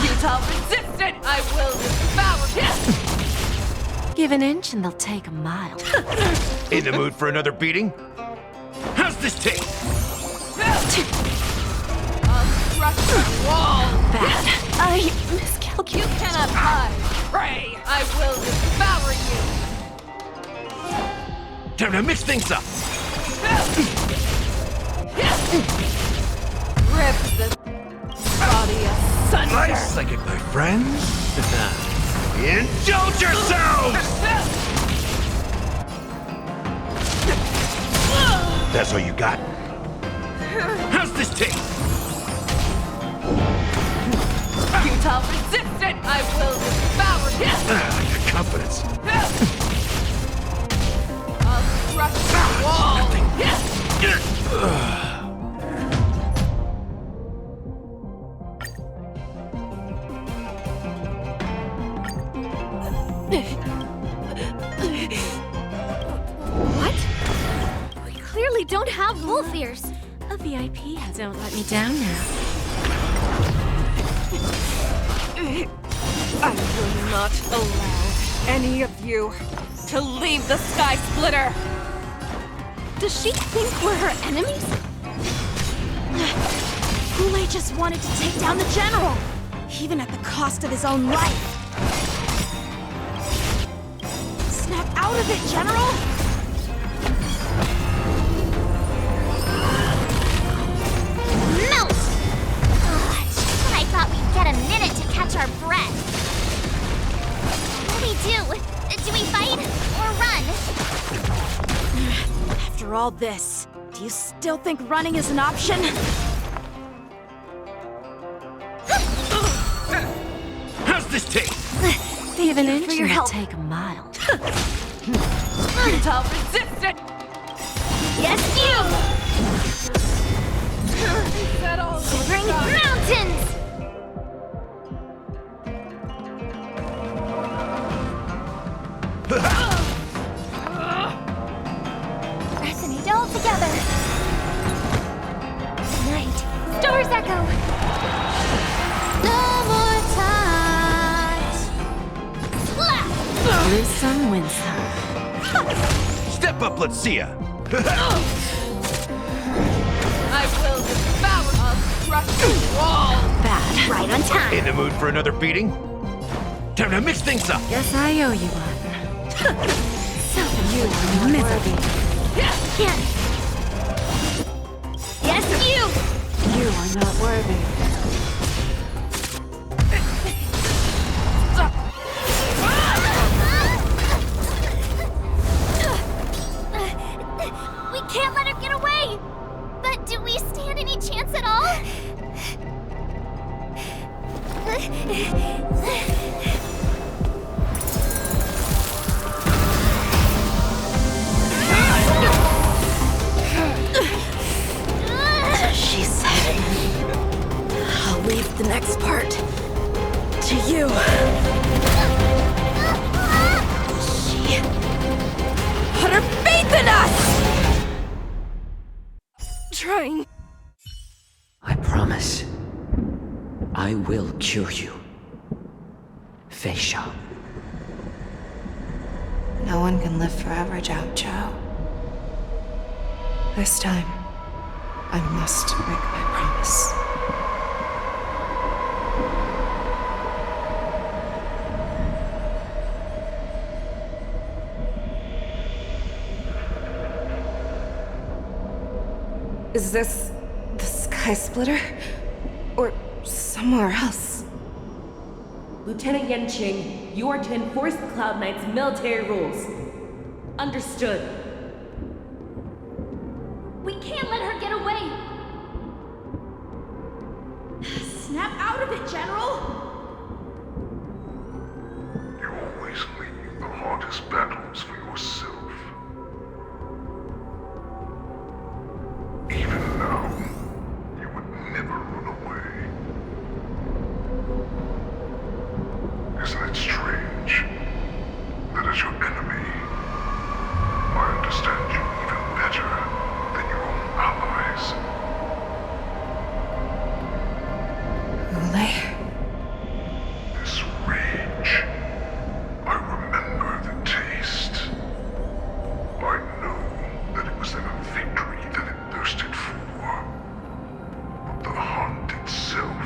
futile resistant! I will devour you! Give an inch and they'll take a mile. In the mood for another beating? How's this taste? I'll crush you all! Bad. I miscalculated. You cannot hide! Pray! I will devour you! Time to mix things up. Rip this body asunder! Slice like it, my friends. Indulge yourselves! That's all you got? How's this taste? Futile resistance! I will devour him! Your confidence. I'll crush the wall! What? We clearly don't have wolf ears. A VIP has don't let me down now. I will not allow any of you to leave the Sky Splitter! Does she think we're her enemies? Goulet just wanted to take down the General, even at the cost of his own life. Snap out of it, General! Melt! Ugh, just when I thought we'd get a minute to catch our breath. What do we do? Do we fight or run? After all this, do you still think running is an option? How's this taste? Leave an inch for your and help. take a mile. Futile resistance! Yes, you! Shivering mountains! Resonate all together. Night, stars echo. No more touch. Slap! Lose some, win some. Step up, let's see ya. I will devour! I'll crush the wall! Bad. Right on time. In the mood for another beating? Time to mix things up. Guess I owe you one. You are miserable. Can't. Yes, you! You are not worthy. We can't let her get away! But do we stand any chance at all? She said, I'll leave the next part to you. She put her faith in us! Trying. I promise. I will cure you. Fei Shao. No one can live forever, Zhao Zhao. This time, I must break my promise. Is this the Sky Splitter? Or somewhere else? Lieutenant Yanqing, you are to enforce the Cloud Knight's military rules. Understood. We can't let her get away! Snap out of it, General! You always leave the hardest battles for yourself. Even now, you would never run away. Isn't it strange that as your enemy, I understand you even better than your own allies? Goulet? This rage, I remember the taste. I know that it was never victory that it thirsted for, but the hunt itself.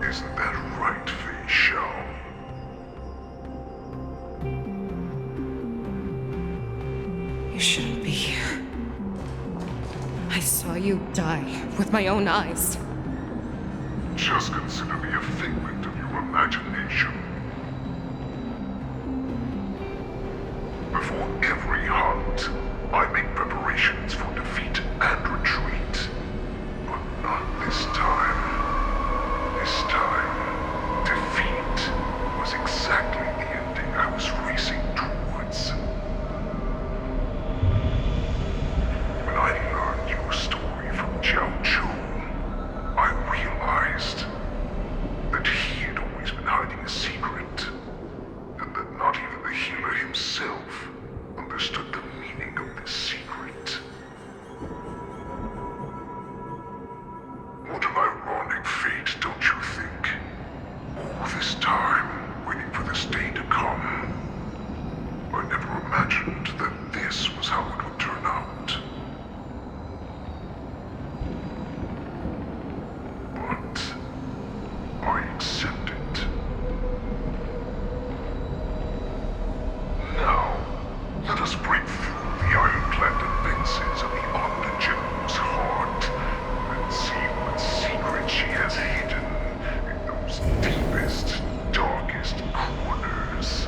Isn't that right, Fei Shao? You shouldn't be here. I saw you die with my own eyes. Just consider me a figment of your imagination. Before every hunt, I make preparations for defeat and retreat. But Not this time. This time, defeat was exactly the ending I was racing towards. When I learned your story from Jiao Chu, I realized that he had always been hiding a secret, and that not even the healer himself understood the meaning of this secret. What an ironic fate, don't you think? All this time, waiting for this day to come. I never imagined that this was how it would turn out. But I accept it. Now, let us break through the ironclad defenses of the Omni General's heart and see what secret she has hidden in those deepest, darkest corners.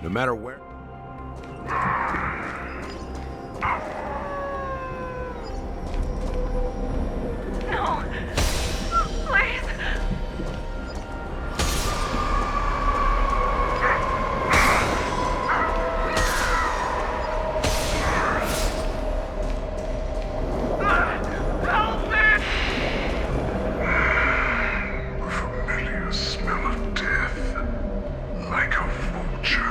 No matter where. No. Please. Help me! The familiar smell of death, like a vulture.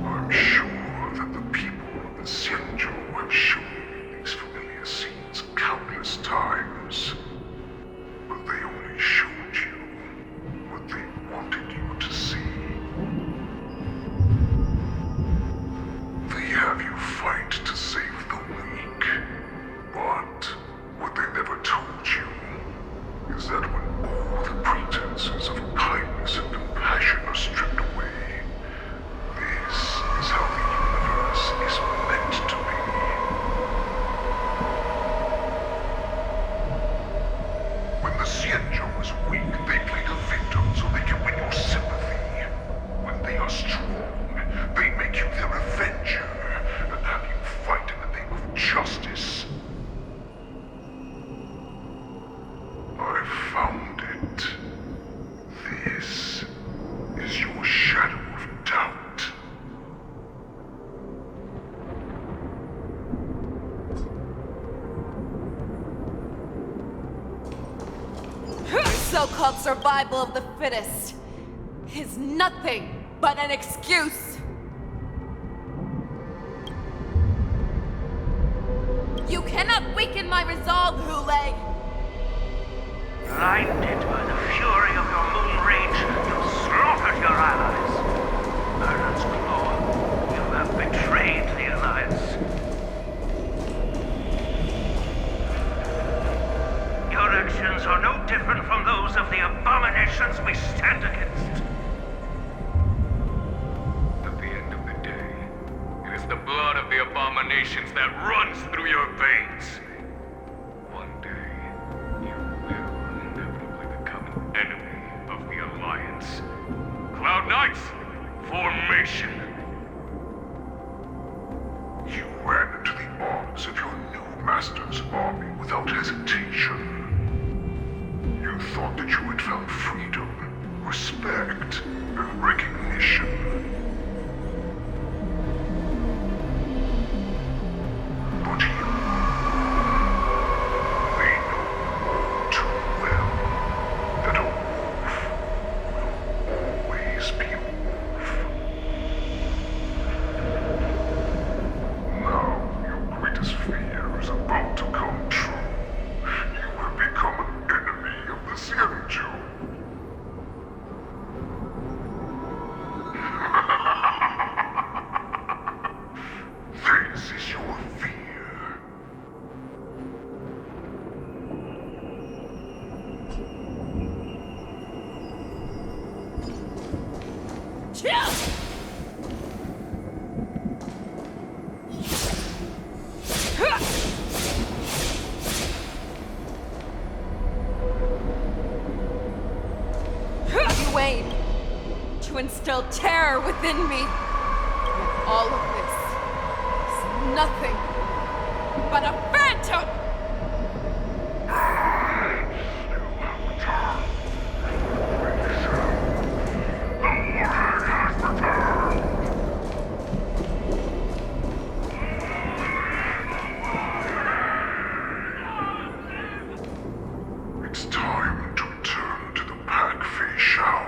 I'm sure that the people of the Xianzhou have shown me these familiar scenes countless times, but they only showed you what they wanted you to see. They have you fight to save the weak, but what they never told you is that when all the pretenses of kindness and compassion are stripped away, this is how the universe is meant to be. When the Xianzhou is weak, they play the victim so they can win your sympathy. When they are strong, they make you their avenger and have you fight in the name of justice. I found it. This is your shadow of doubt. So-called survival of the fittest is nothing but an excuse. You cannot weaken my resolve, Hule. Blinded by the fury of your moon rage, you slaughtered your allies. Merlin's Claw, you have betrayed the Alliance. Your actions are no different from those of the abominations we stand against. At the end of the day, it is the blood of the abominations that runs through your veins. One day, you will inevitably become an enemy of the Alliance. Cloud Knights, formation! You ran into the arms of your new master's army without hesitation. You thought that you had found freedom, respect, and recognition. But you, they know all too well that a wolf will always be a wolf. Now your greatest fear is about to come true. You have become an enemy of the Xianzhou. You aim to instill terror within me. Yet all of this is nothing but a phantom! It's time to return to the pack, Fei Shao.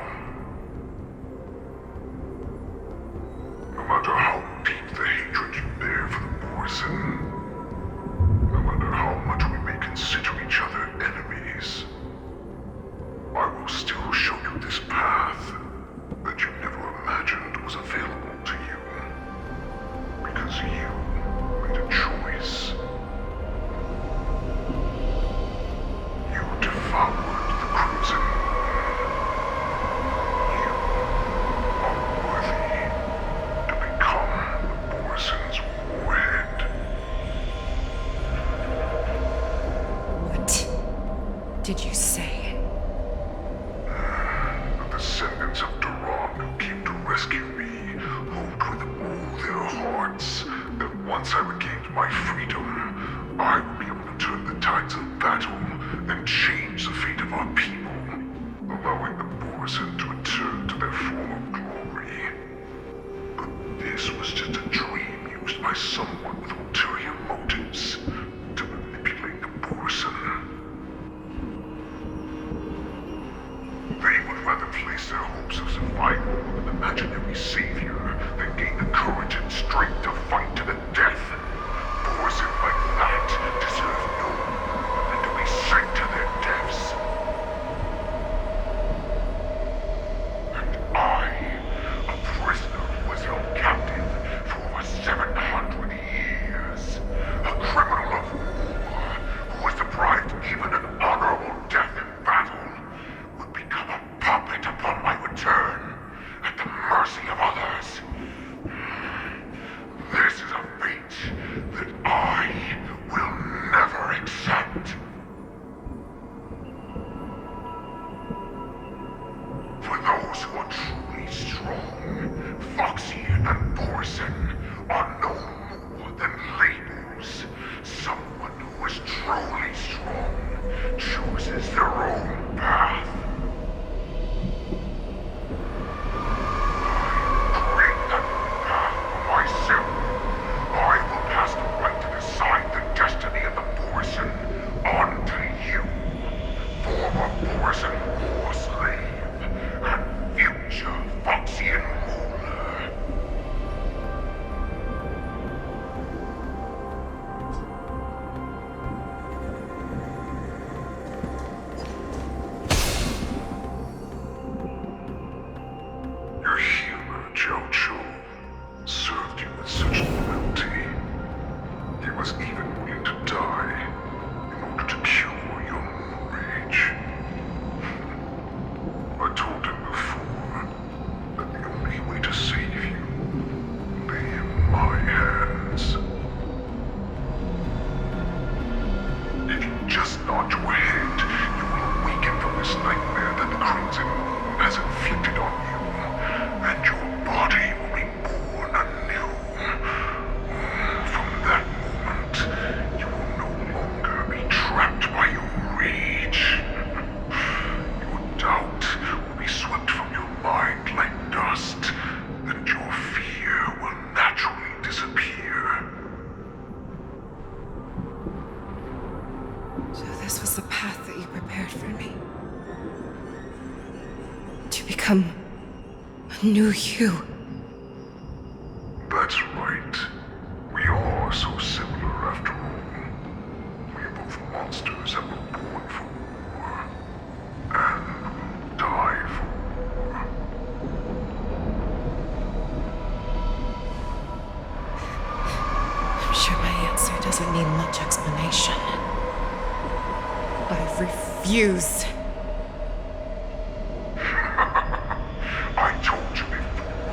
No matter how deep the hatred you bear for the Borson, no matter how much we may consider each other enemies, I will still show you this path that you never imagined was available to you. Because you made a choice. You devoured the Crimson Moon. You are worthy to become the Borson's warhead. What did you say? The descendants of Duran who came to rescue me hoped with all their hearts that once I regained my freedom, I would be able to turn the tides of battle and change the fate of our people, allowing the Borson to return to their former glory. But this was just a dream used by someone with ulterior motives to manipulate the Borson. They would rather place their hopes of survival on an imaginary savior than gain the courage and strength to fight to the death. Borson like that deserve no more than to be sent to their deaths. And I, a prisoner who was held captive for over 700 years, a criminal of war who was deprived even an honorable death in battle, would become a puppet upon my return, at the mercy of others. This is a fate that I will never accept. For those who are truly strong, Foxy and Borson are no more than labels. Someone who is truly strong chooses their own path. Create that path for myself. I will pass the right to decide the destiny of the Borson onto you, former Borson war slave and future Foxian ruler. Your healer, Zhao Chu, served you with such loyalty. He was even willing to die in order to cure your moon rage. I told him before that the only way to save you lay in my hands. If you just nod your head, you will awaken from this nightmare that the Crimson Moon has inflicted on you, and your body will be born anew. From that moment, you will no longer be trapped by your rage. Your doubt will be swept from your mind like dust, and your fear will naturally disappear. So this was the path that you prepared for me. To become a new you. That's right. We are so similar after all. We are both monsters that were born for war, and will die for war. I'm sure my answer doesn't need much explanation. I refuse. I told you before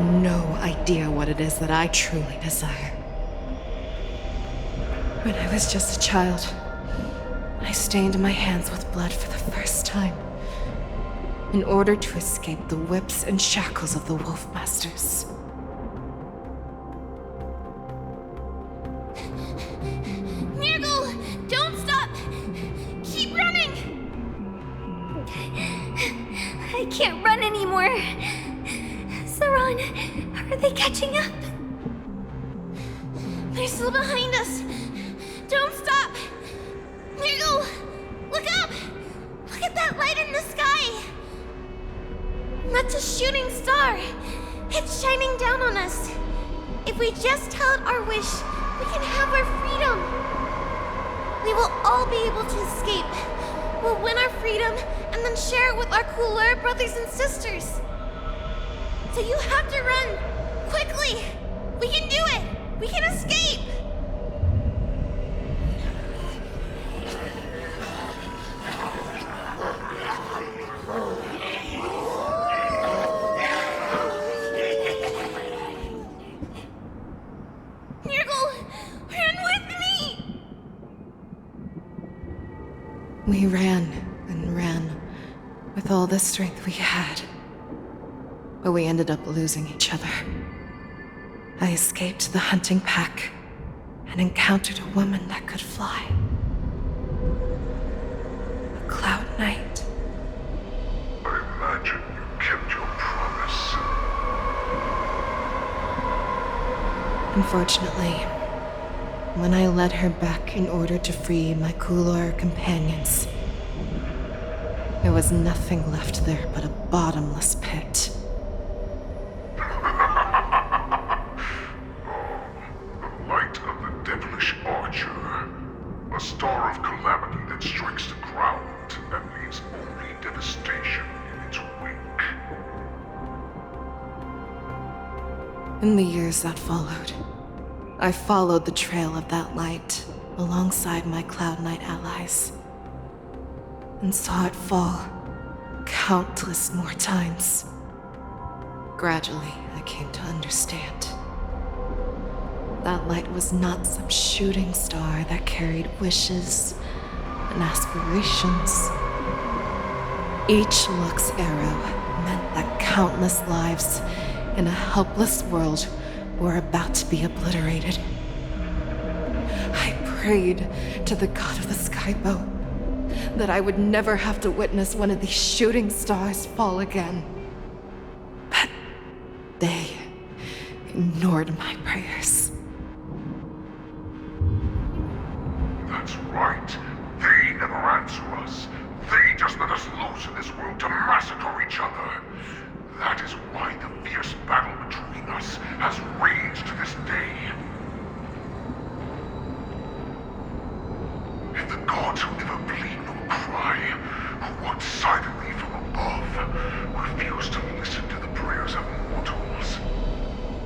no idea what it is that I truly desire. When I was just a child, I stained my hands with blood for the first time, in order to escape the whips and shackles of the Wolf Masters. Nirgal, don't stop! Keep running! I can't run anymore. Saran, are they catching up? They're still behind us. Don't stop! Nirgal, look up! Look at that light in the sky! That's a shooting star. It's shining down on us. If we just tell it our wish, we can have our freedom. We will all be able to escape. We'll win our freedom and then share it with our cooler brothers and sisters. So you have to run. Quickly! We can do it! We can escape! We ran and ran with all the strength we had, but we ended up losing each other. I escaped the hunting pack and encountered a woman that could fly. A Cloud Knight. I imagine you kept your promise. Unfortunately, when I led her back in order to free my Kulor companions, there was nothing left there but a bottomless pit. The light of the devilish archer. A star of calamity that strikes the ground and leaves only devastation in its wake. In the years that followed, I followed the trail of that light alongside my Cloud Knight allies, and saw it fall countless more times. Gradually, I came to understand. That light was not some shooting star that carried wishes and aspirations. Each Luck's arrow meant that countless lives in a helpless world were about to be obliterated. I prayed to the god of the skyboat that I would never have to witness one of these shooting stars fall again. But they ignored my prayers. That's right. They never answer us. They just let us loose in this world to massacre each other. That is why the fierce battle between us has raged to this day. If the gods who never bleed nor cry, who watch silently from above, refuse to listen to the prayers of mortals,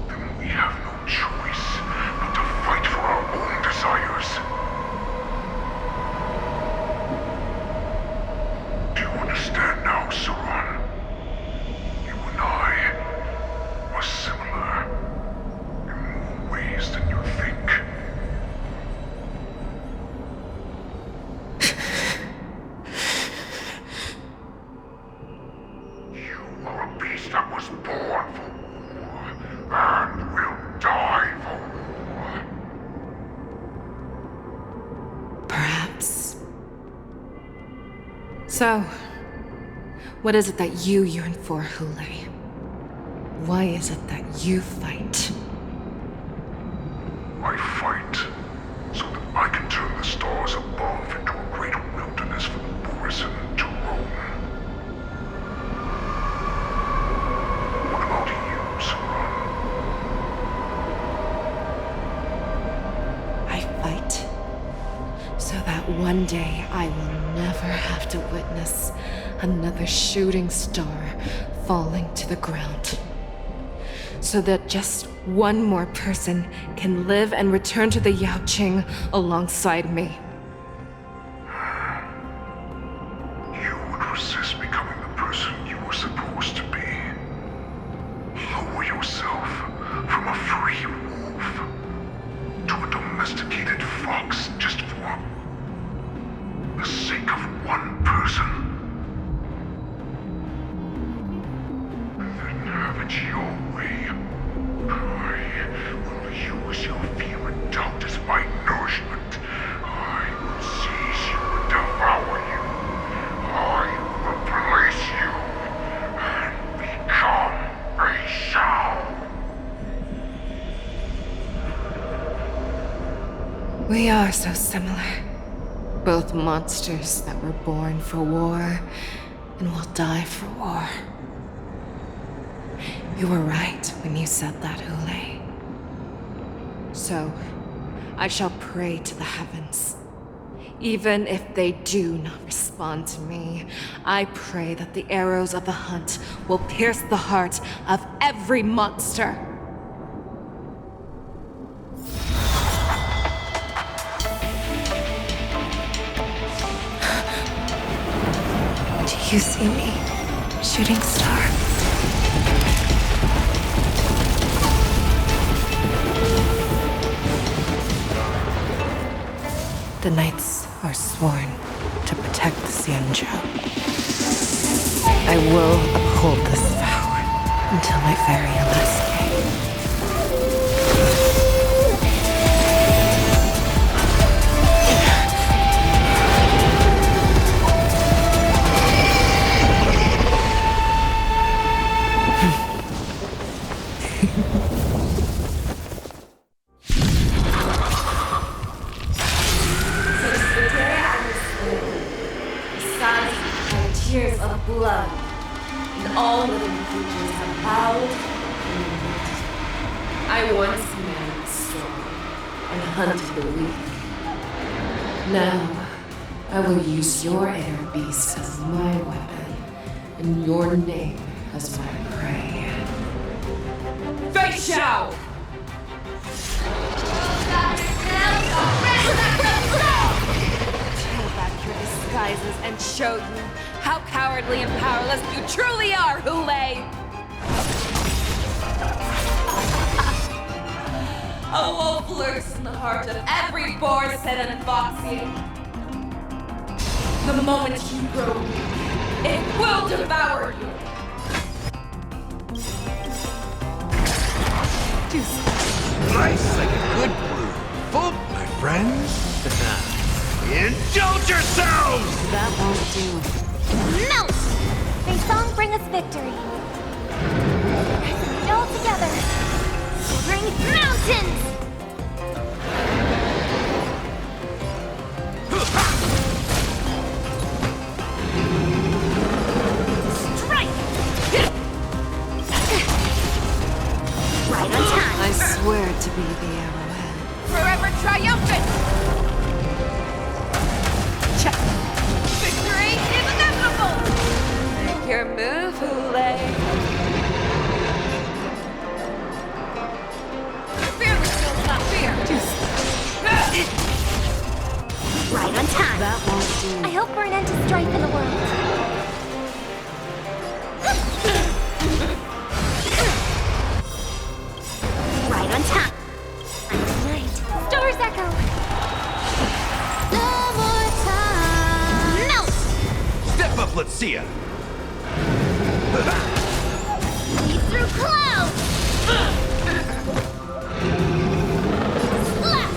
then we have no choice but to fight for our own desires. Do you understand now, Saran? You and I are similar in more ways than you think. You are a beast that was born for war, and will die for war. Perhaps. So, what is it that you yearn for, Hule? Why is it that you fight? I fight so that I can turn the stars above into a great wilderness for the Borisin to roam. What about you, Saran? I fight so that one day I will never have to witness another shooting star falling to the ground. So that just one more person can live and return to the Yaoqing alongside me. You would resist becoming the person you were supposed to be. Lower yourself Fox, just for the sake of one person. Then have it your way. I will use your vehement doubt as my nourishment. I will seize you and devour you. I will replace you and become a Shao. We are so similar. Both monsters that were born for war and will die for war. You were right when you said that, Hule. So, I shall pray to the heavens. Even if they do not respond to me, I pray that the arrows of the hunt will pierce the heart of every monster. Do you see me, shooting star? The knights are sworn to protect the Xianzhou. I will uphold this vow until my very last day. Tears of blood, and all living creatures have bowed and knelt. I once married the strong and hunted the weak. Now, I will use your air beast as my weapon, and your name as my prey. Fei Shao! Tear back your disguises and show you how cowardly and powerless you truly are, Hule! A wolf lurks in the heart of every Borson and Foxy. The moment you grow weak, it will devour you. Nice like a good brew. Full, my friends. Indulge yourselves! That won't do. Melt! May song bring us victory. All together. Bring mountains! Strike! Right on time. I swear to be the arrowhead. Forever triumphant! Victory is inevitable! Make your move, Hule. Fear the skills, not fear! Right on time. That won't do. I hope for an end to strife in the world. Right on time. Night. Stars echo. No more time. Melt! Step up, let's see ya. Lead through clouds. Slap!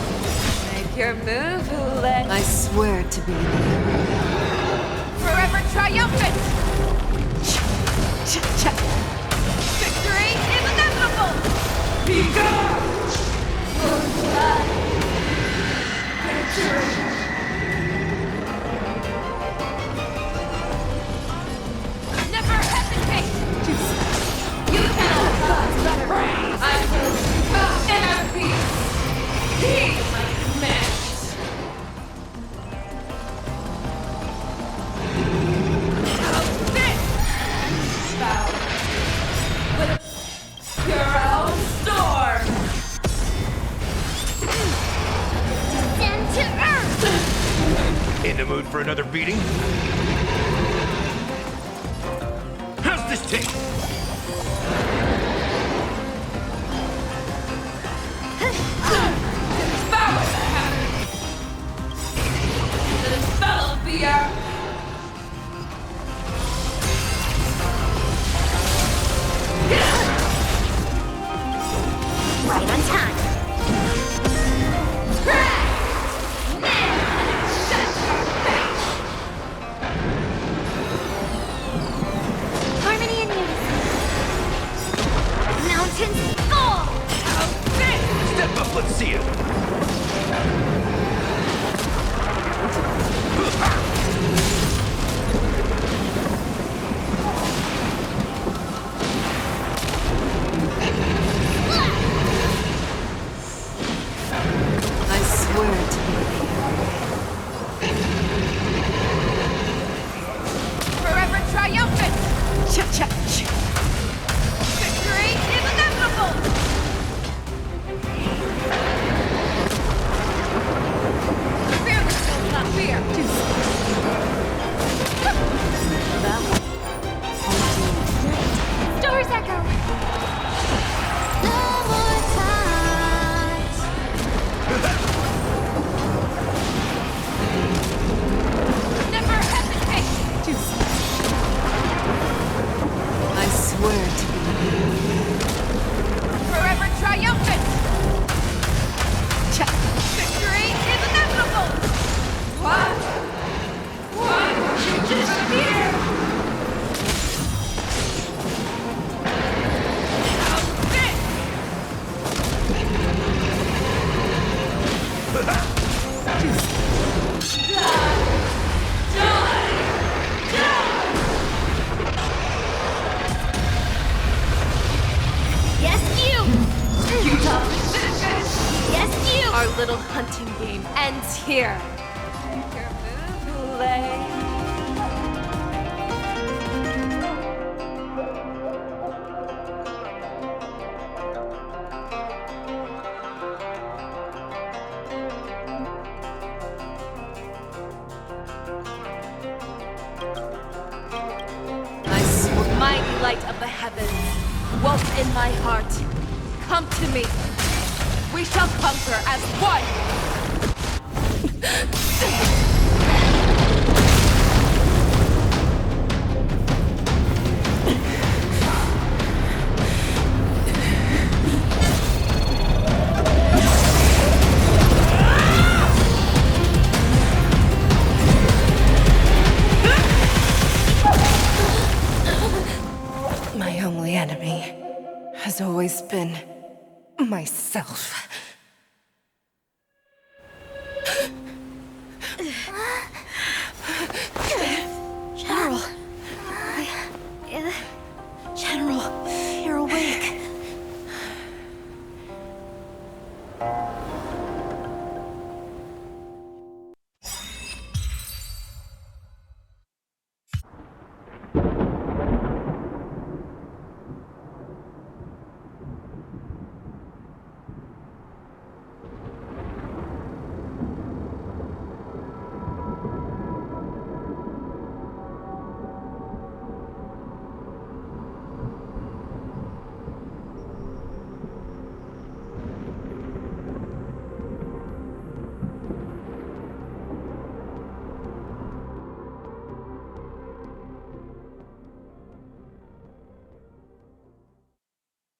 Make your move, Hule. I swear to be the arrowhead. Forever triumphant! Victory is inevitable! Be gone! Victory! Never hesitate! You cannot cause better! I will not inner peace! Heed my command! Your own storm! Descend to earth! In the mood for another beating? How's this taste? Devour the Yes, you! You tough. Yes, you! Our little hunting game ends here. Your move, Lay. Mighty light of the heavens, woke in my heart. Come to me. We shall conquer as one. My only enemy has always been myself. General. General, you're awake.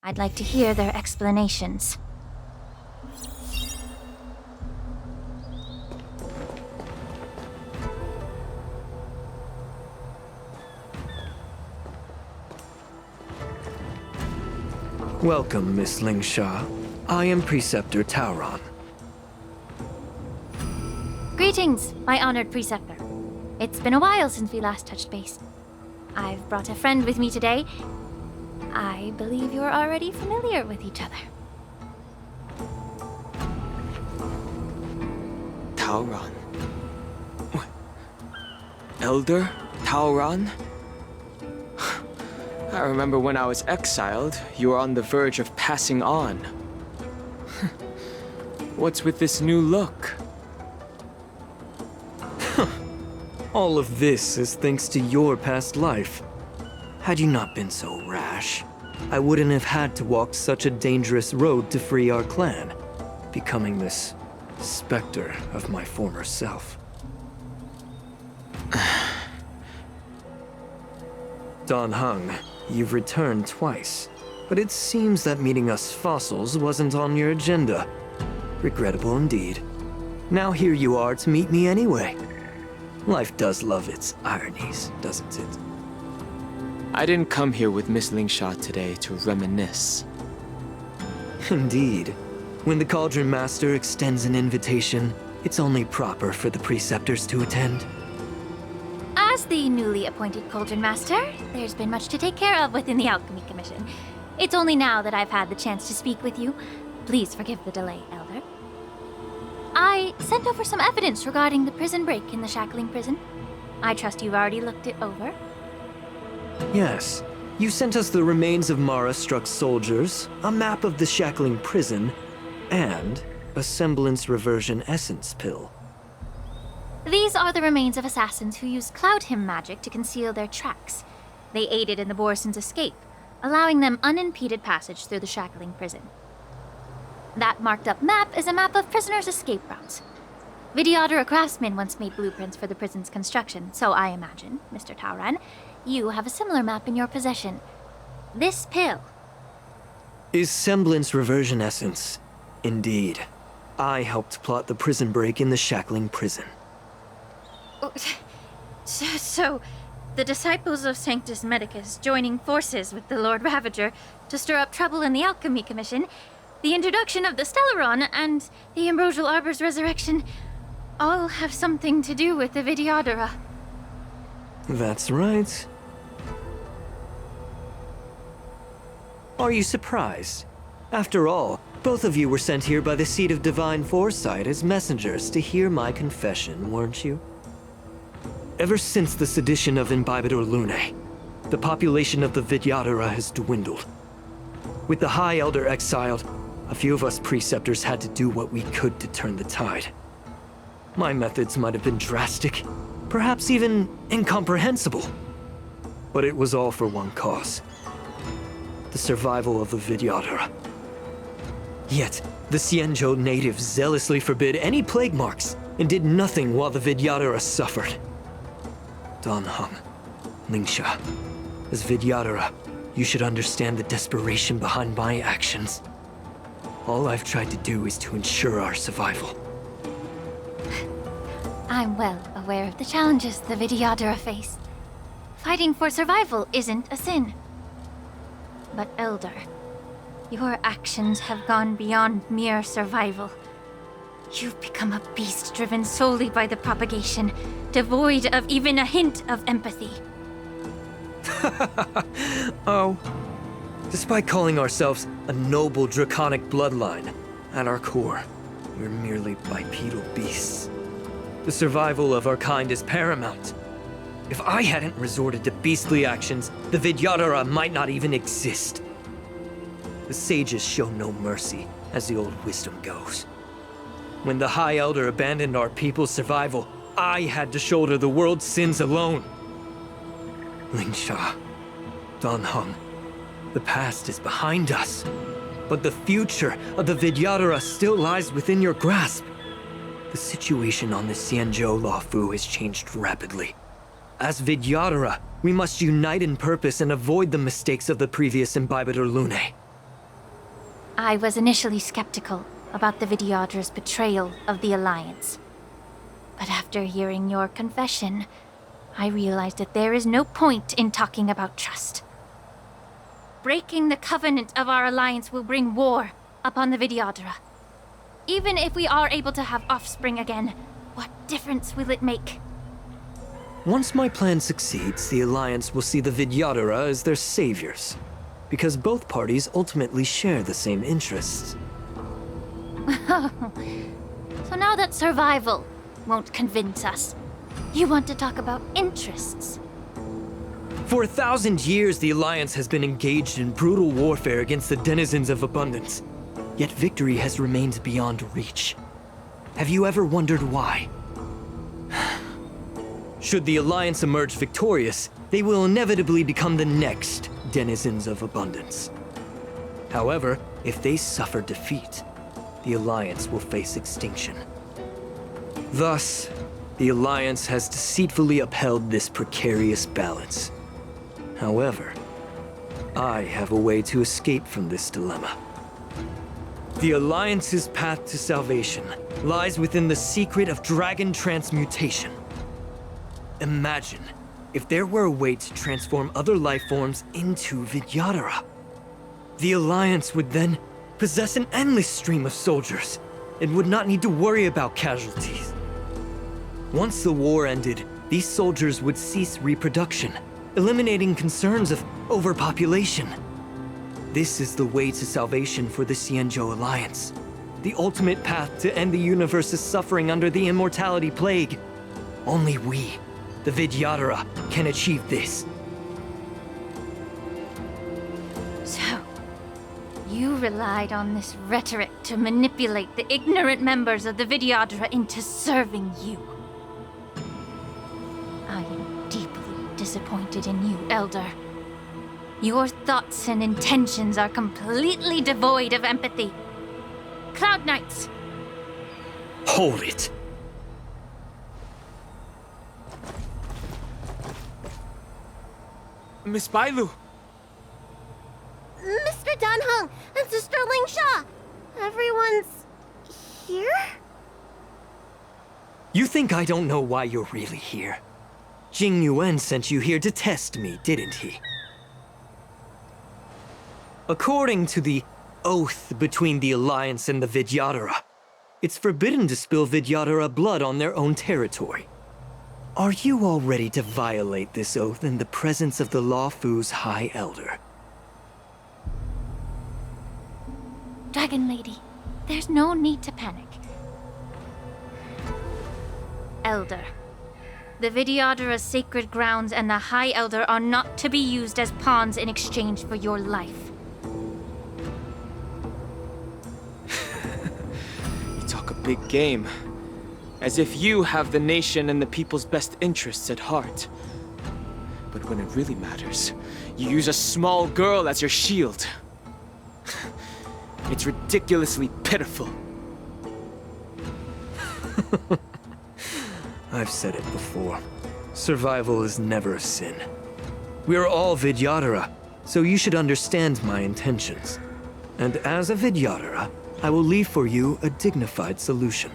I'd like to hear their explanations. Welcome, Miss Lingsha. I am Preceptor Tauron. Greetings, my honored preceptor. It's been a while since we last touched base. I've brought a friend with me today. I believe you're already familiar with each other. Tauron? What? Elder Tauron? I remember when I was exiled, you were on the verge of passing on. What's with this new look? All of this is thanks to your past life. Had you not been so rash, I wouldn't have had to walk such a dangerous road to free our clan, becoming this specter of my former self. Dan Heng, you've returned twice, but it seems that meeting us fossils wasn't on your agenda. Regrettable indeed. Now here you are to meet me anyway. Life does love its ironies, doesn't it? I didn't come here with Miss Lingsha today to reminisce. Indeed. When the Cauldron Master extends an invitation, it's only proper for the preceptors to attend. As the newly appointed Cauldron Master, there's been much to take care of within the Alchemy Commission. It's only now that I've had the chance to speak with you. Please forgive the delay, Elder. I sent over some evidence regarding the prison break in the Shackling Prison. I trust you've already looked it over. Yes. You sent us the remains of Mara-struck soldiers, a map of the Shackling Prison, and a semblance reversion essence pill. These are the remains of assassins who used Cloud Hymn magic to conceal their tracks. They aided in the Borisons' escape, allowing them unimpeded passage through the Shackling Prison. That marked-up map is a map of prisoners' escape routes. Vidyadhara, a craftsman, once made blueprints for the prison's construction, so I imagine, Mr. Tauron, you have a similar map in your possession. This pill. Is semblance reversion essence. Indeed. I helped plot the prison break in the Shackling Prison. So, the disciples of Sanctus Medicus joining forces with the Lord Ravager to stir up trouble in the Alchemy Commission, the introduction of the Stellaron, and the Ambrosial Arbor's resurrection. all have something to do with the Vidyadhara. That's right. Are you surprised? After all, both of you were sent here by the Seat of Divine Foresight as messengers to hear my confession, weren't you? Ever since the sedition of Imbibitor Lunae, the population of the Vidyadhara has dwindled. With the High Elder exiled, a few of us preceptors had to do what we could to turn the tide. My methods might have been drastic, perhaps even incomprehensible. But it was all for one cause. The survival of the Vidyadhara. Yet, the Xianzhou natives zealously forbid any plague marks and did nothing while the Vidyadhara suffered. Dan Heng, Lingsha, as Vidyadhara, you should understand the desperation behind my actions. All I've tried to do is to ensure our survival. I'm well aware of the challenges the Vidyadhara face. Fighting for survival isn't a sin. But Elder, your actions have gone beyond mere survival. You've become a beast driven solely by the propagation, devoid of even a hint of empathy. Oh. Despite calling ourselves a noble draconic bloodline, at our core, we're merely bipedal beasts. The survival of our kind is paramount. If I hadn't resorted to beastly actions, the Vidyadhara might not even exist. The sages show no mercy, as the old wisdom goes. When the High Elder abandoned our people's survival, I had to shoulder the world's sins alone. Lingsha, Dan Heng, the past is behind us, but the future of the Vidyadhara still lies within your grasp. The situation on the Xianzhou Luofu has changed rapidly. As Vidyadhara, we must unite in purpose and avoid the mistakes of the previous Imbibitor Lunae. I was initially skeptical about the Vidyadhara's betrayal of the Alliance. But after hearing your confession, I realized that there is no point in talking about trust. Breaking the covenant of our alliance will bring war upon the Vidyadhara. Even if we are able to have offspring again, what difference will it make? Once my plan succeeds, the Alliance will see the Vidyadhara as their saviors, because both parties ultimately share the same interests. So now that survival won't convince us, you want to talk about interests? For 1,000 years, the Alliance has been engaged in brutal warfare against the denizens of abundance. Yet victory has remained beyond reach. Have you ever wondered why? Should the Alliance emerge victorious, they will inevitably become the next denizens of abundance. However, if they suffer defeat, the Alliance will face extinction. Thus, the Alliance has deceitfully upheld this precarious balance. However, I have a way to escape from this dilemma. The Alliance's path to salvation lies within the secret of dragon transmutation. Imagine if there were a way to transform other life forms into Vidyadhara. The Alliance would then possess an endless stream of soldiers and would not need to worry about casualties. Once the war ended, these soldiers would cease reproduction, eliminating concerns of overpopulation. This is the way to salvation for the Xianzhou Alliance. The ultimate path to end the universe's suffering under the immortality plague. Only we, the Vidyadhara, can achieve this. So, you relied on this rhetoric to manipulate the ignorant members of the Vidyadhara into serving you. I am deeply disappointed in you, Elder. Your thoughts and intentions are completely devoid of empathy. Cloud Knights! Hold it! Miss Bailu! Mr. Dan Heng and Sister Lingsha! Everyone's here? You think I don't know why you're really here? Jing Yuan sent you here to test me, didn't he? According to the oath between the Alliance and the Vidyadhara, It's forbidden to spill Vidyadhara blood on their own territory. Are you all ready to violate this oath in the presence of the Lawfu's High Elder? Dragon Lady, there's no need to panic. Elder. The Vidyadhara's sacred grounds and the High Elder are not to be used as pawns in exchange for your life. You talk a big game. As if you have the nation and the people's best interests at heart. But when it really matters, you use a small girl as your shield. It's ridiculously pitiful. I've said it before. Survival is never a sin. We're all Vidyadhara, so you should understand my intentions. And as a Vidyadhara, I will leave for you a dignified solution.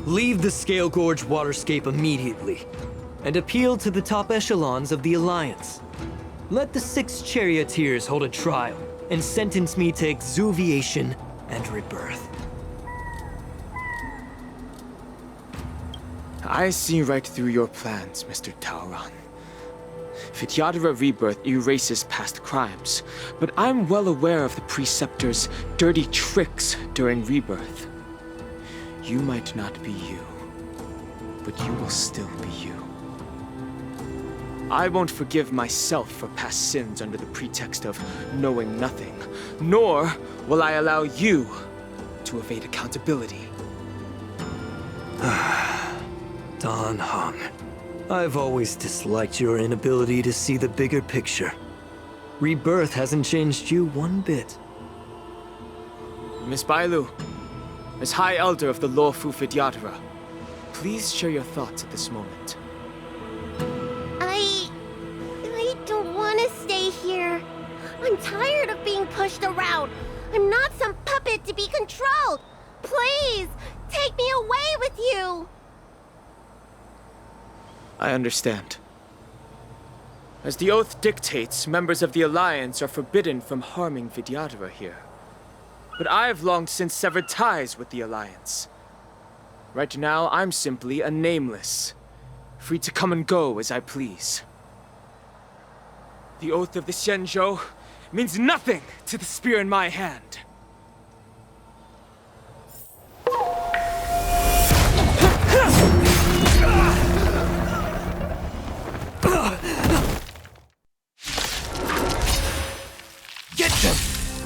Leave the Scale Gorge waterscape immediately, and appeal to the top echelons of the Alliance. Let the 6 charioteers hold a trial, and sentence me to exuviation and rebirth. I see right through your plans, Mr. Tauron. Vidyadhara Rebirth erases past crimes, but I'm well aware of the Preceptor's dirty tricks during Rebirth. You might not be you, but you will still be you. I won't forgive myself for past sins under the pretext of knowing nothing, nor will I allow you to evade accountability. Dan Heng, I've always disliked your inability to see the bigger picture. Rebirth hasn't changed you one bit. Miss Bailu, as High Elder of the Lawfu Vidyadhara, please share your thoughts at this moment. I don't want to stay here. I'm tired of being pushed around. I'm not some puppet to be controlled. Please, take me away with you. I understand. As the oath dictates, members of the Alliance are forbidden from harming Vidyadhara here. But I've long since severed ties with the Alliance. Right now, I'm simply a nameless, free to come and go as I please. The oath of the Xianzhou means nothing to the spear in my hand. Get them!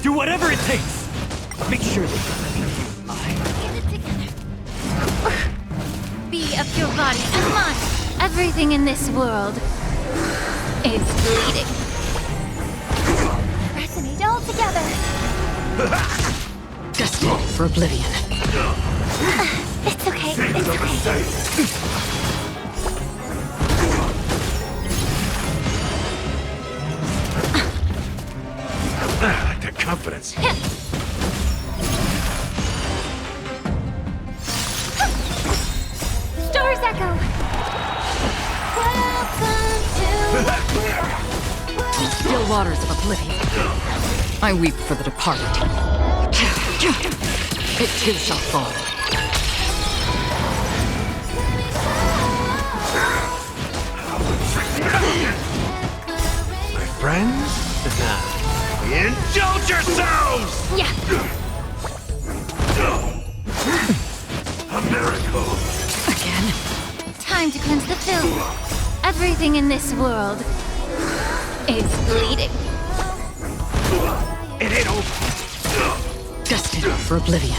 Do whatever it takes! Make sure they don't leave you alive. Get it together. Be of your body and mind. Everything in this world is bleeding. Resonate all together. Destined for oblivion. It's okay. It's okay. I like that confidence. Stars echo. Still waters of oblivion. I weep for the departed. It too shall fall. My friends? Indulge yourselves! Yeah. A miracle. Again? Time to cleanse the filth. Everything in this world is bleeding. It ain't over. Destined for oblivion.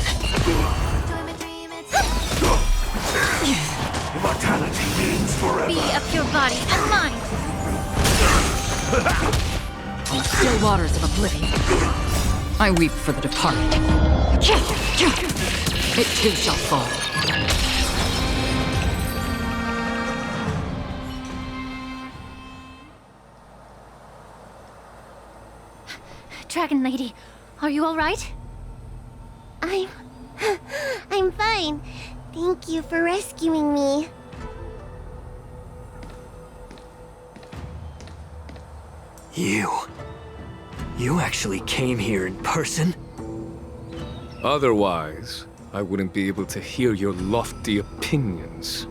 Immortality means forever. Be of your body and mind. On the still waters of oblivion. I weep for the departed. It too shall fall. Dragon Lady, are you all right? I'm fine. Thank you for rescuing me. You actually came here in person? Otherwise, I wouldn't be able to hear your lofty opinions.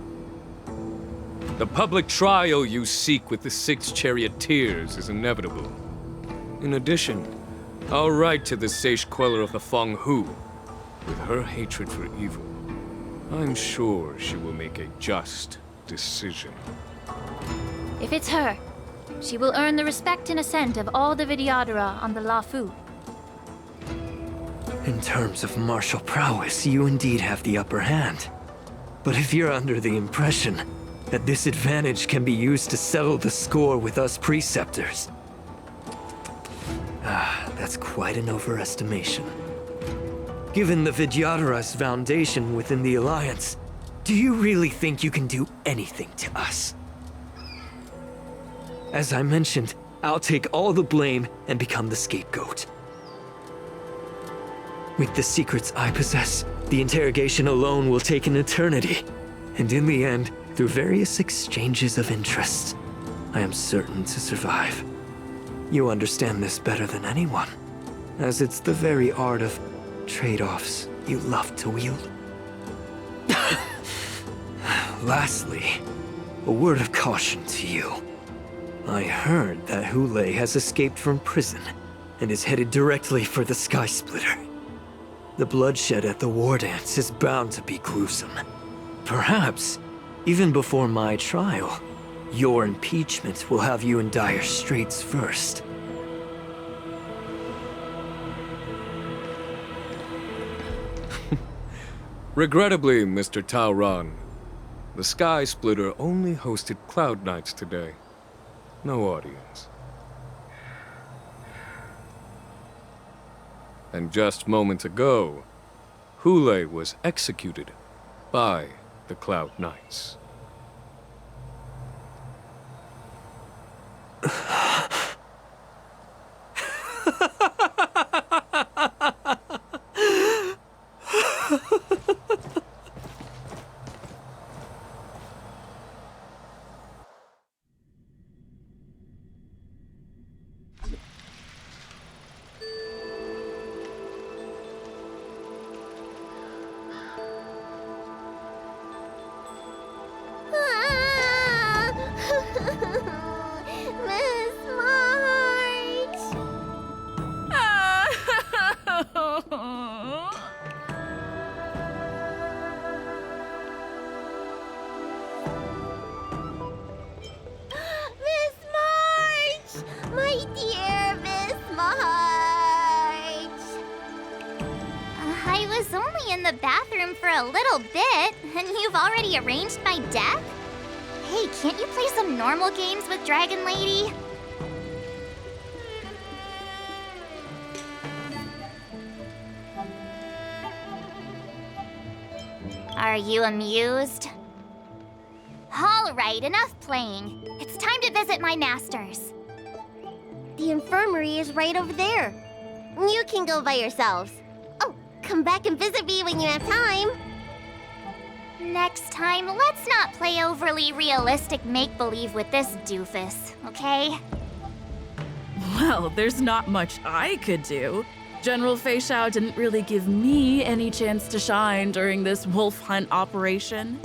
The public trial you seek with the 6 charioteers is inevitable. In addition, our right to the sage queller of the Feng Hu, with her hatred for evil, I'm sure she will make a just decision. If it's her, she will earn the respect and assent of all the Vidyadhara on the Lafu. In terms of martial prowess, you indeed have the upper hand. But if you're under the impression that this advantage can be used to settle the score with us preceptors, that's quite an overestimation. Given the Vidyadhara's foundation within the Alliance, do you really think you can do anything to us? As I mentioned, I'll take all the blame and become the scapegoat. With the secrets I possess, the interrogation alone will take an eternity. And in the end, through various exchanges of interest, I am certain to survive. You understand this better than anyone, as it's the very art of trade-offs you love to wield. Lastly, a word of caution to you. I heard that Hule has escaped from prison and is headed directly for the Sky Splitter. The bloodshed at the war dance is bound to be gruesome. Perhaps, even before my trial, your impeachment will have you in dire straits first. Regrettably, Mr. Taoran, the Sky Splitter only hosted Cloud Knights today. No audience. And just moments ago, Hule was executed by the Cloud Knights. Miss March! Miss March! My dear Miss March! I was only in the bathroom for a little bit, and you've already arranged my death? Hey, can't you play some normal games with Dragon Lady? Are you amused? All right, enough playing. It's time to visit my masters. The infirmary is right over there. You can go by yourselves. Oh, come back and visit me when you have time. Next time, let's not play overly realistic make-believe with this doofus, okay? Well, there's not much I could do. General Fei Shao didn't really give me any chance to shine during this wolf hunt operation.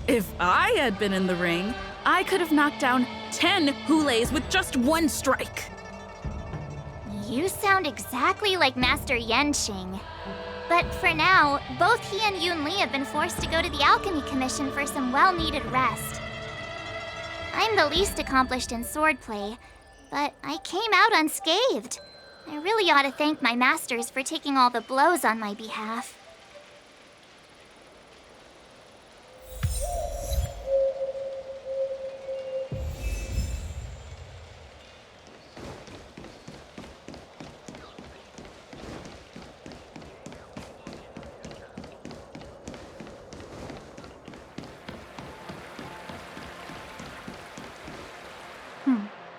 If I had been in the ring, I could have knocked down 10 Hules with just one strike. You sound exactly like Master Yenqing. But for now, both he and Yun Li have been forced to go to the Alchemy Commission for some well-needed rest. I'm the least accomplished in swordplay, but I came out unscathed. I really ought to thank my masters for taking all the blows on my behalf.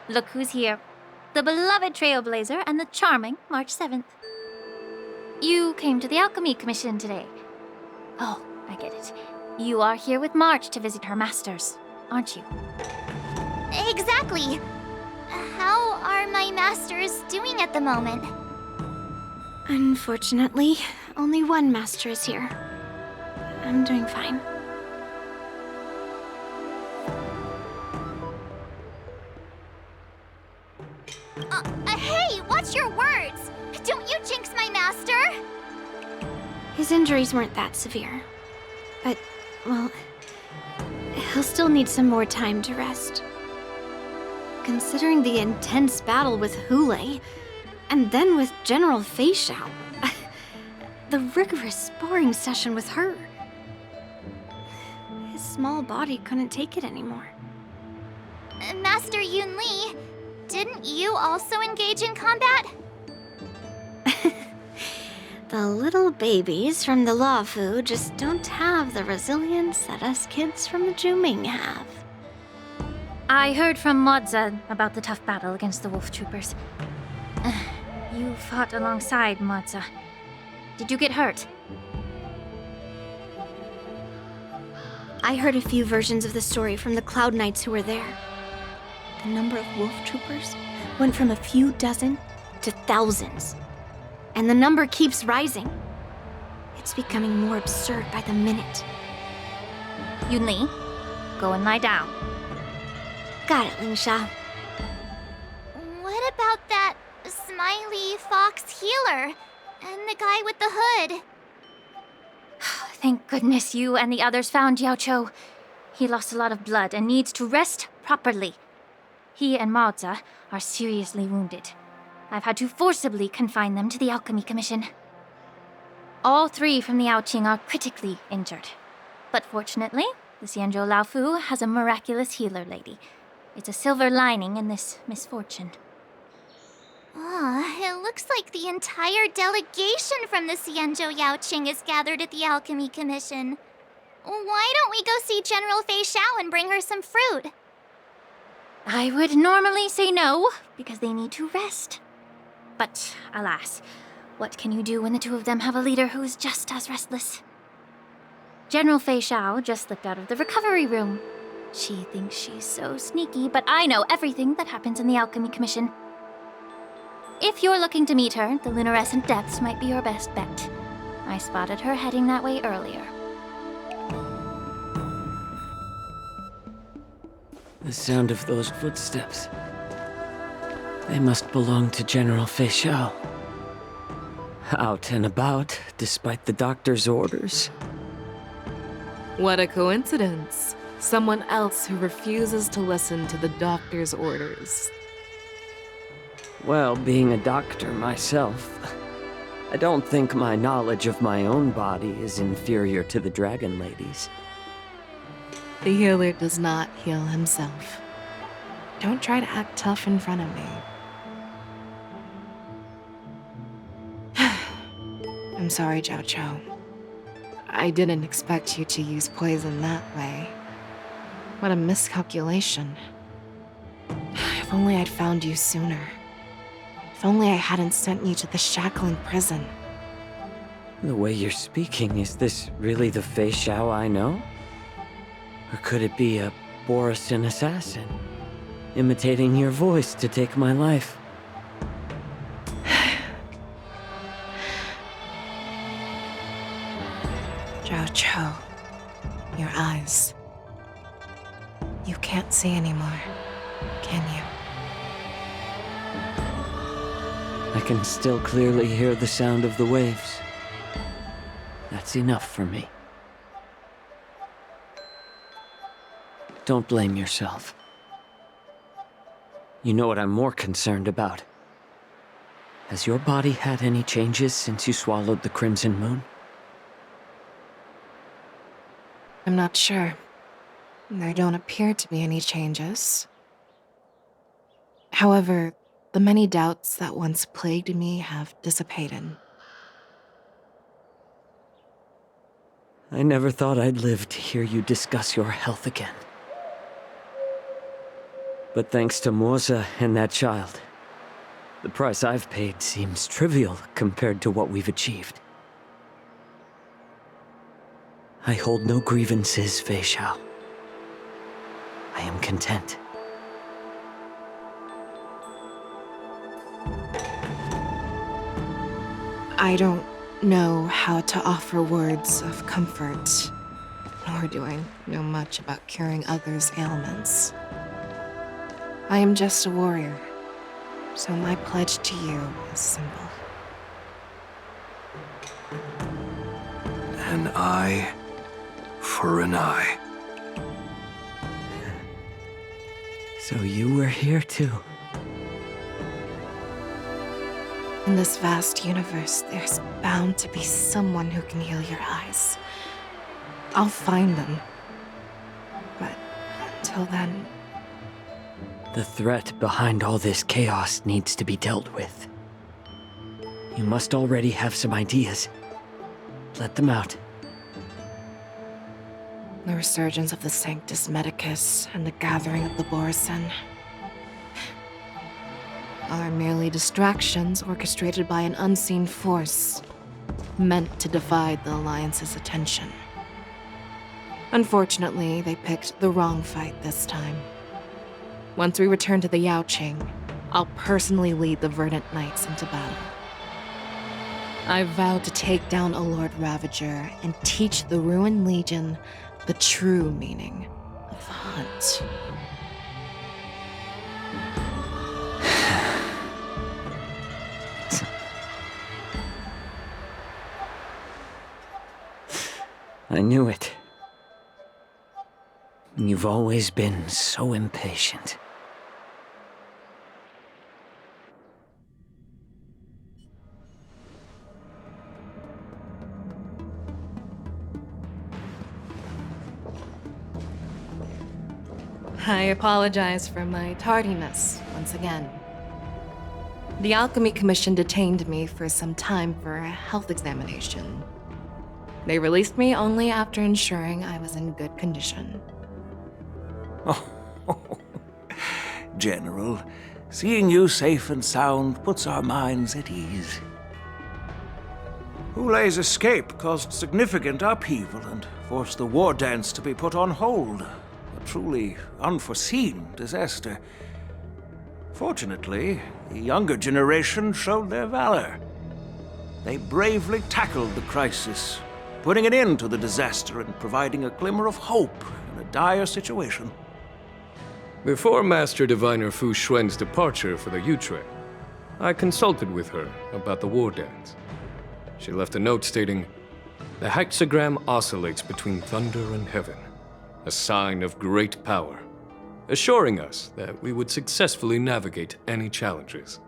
Look who's here. The beloved Trailblazer and the charming March 7th. You came to the Alchemy Commission today. Oh, I get it. You are here with March to visit her masters, aren't you? Exactly. How are my masters doing at the moment? Unfortunately, only one master is here. I'm doing fine. Hey, watch your words! Don't you jinx my master! His injuries weren't that severe. But, well, he'll still need some more time to rest. Considering the intense battle with Hule, and then with General Fei Xiao, the rigorous sparring session with her. His small body couldn't take it anymore. Master Yun Li, didn't you also engage in combat? The little babies from the Luofu just don't have the resilience that us kids from the Zhuming have. I heard from Modza about the tough battle against the wolf troopers. You fought alongside Modza. Did you get hurt? I heard a few versions of the story from the Cloud Knights who were there. The number of wolf troopers went from a few dozen to thousands. And the number keeps rising. It's becoming more absurd by the minute. Yun Li, go and lie down. Got it, Ling Sha. What about that smiley fox healer and the guy with the hood? Thank goodness you and the others found Yao Cho. He lost a lot of blood and needs to rest properly. He and Maoza are seriously wounded. I've had to forcibly confine them to the Alchemy Commission. All three from the Yaoqing are critically injured. But fortunately, the Xianzhou Laofu has a miraculous healer lady. It's a silver lining in this misfortune. It looks like the entire delegation from the Xianzhou Yaoqing is gathered at the Alchemy Commission. Why don't we go see General Fei Xiao and bring her some fruit? I would normally say no, because they need to rest. But alas, what can you do when the two of them have a leader who's just as restless? General Fei Xiao just slipped out of the recovery room. She thinks she's so sneaky, but I know everything that happens in the Alchemy Commission. If you're looking to meet her, the luminescent depths might be your best bet. I spotted her heading that way earlier. The sound of those footsteps. They must belong to General Fei Xiao. Out and about, despite the doctor's orders. What a coincidence. Someone else who refuses to listen to the doctor's orders. Well, being a doctor myself, I don't think my knowledge of my own body is inferior to the Dragon Lady's. The healer does not heal himself. Don't try to act tough in front of me. I'm sorry, Zhao Cho. I didn't expect you to use poison that way. What a miscalculation. If only I'd found you sooner. If only I hadn't sent you to the shackling prison. The way you're speaking, is this really the Fei Xiao I know? Or could it be a Borisin assassin, imitating your voice to take my life? Zhao Cho, your eyes. You can't see anymore, can you? I can still clearly hear the sound of the waves. That's enough for me. Don't blame yourself. You know what I'm more concerned about? Has your body had any changes since you swallowed the Crimson Moon? I'm not sure. There don't appear to be any changes. However, the many doubts that once plagued me have dissipated. I never thought I'd live to hear you discuss your health again. But thanks to Moza and that child, the price I've paid seems trivial compared to what we've achieved. I hold no grievances, Fei Xiao. I am content. I don't don't know how to offer words of comfort, nor do I know much about curing others' ailments. I am just a warrior, so my pledge to you is simple. An eye for an eye. So you were here too. In this vast universe, there's bound to be someone who can heal your eyes. I'll find them. But until then... The threat behind all this chaos needs to be dealt with. You must already have some ideas. Let them out. The resurgence of the Sanctus Medicus and the gathering of the Borison are merely distractions orchestrated by an unseen force, meant to divide the Alliance's attention. Unfortunately, they picked the wrong fight this time. Once we return to the Yaoqing, I'll personally lead the Verdant Knights into battle. I vowed to take down a Lord Ravager and teach the Ruined Legion the true meaning of the hunt. I knew it. You've always been so impatient. I apologize for my tardiness once again. The Alchemy Commission detained me for some time for a health examination. They released me only after ensuring I was in good condition. Oh, General, seeing you safe and sound puts our minds at ease. Hulei's escape caused significant upheaval and forced the war dance to be put on hold. A truly unforeseen disaster. Fortunately, the younger generation showed their valor. They bravely tackled the crisis, putting an end to the disaster and providing a glimmer of hope in a dire situation. Before Master Diviner Fu Xuan's departure for the Yutre, I consulted with her about the war dance. She left a note stating, "The hexagram oscillates between thunder and heaven, a sign of great power, assuring us that we would successfully navigate any challenges."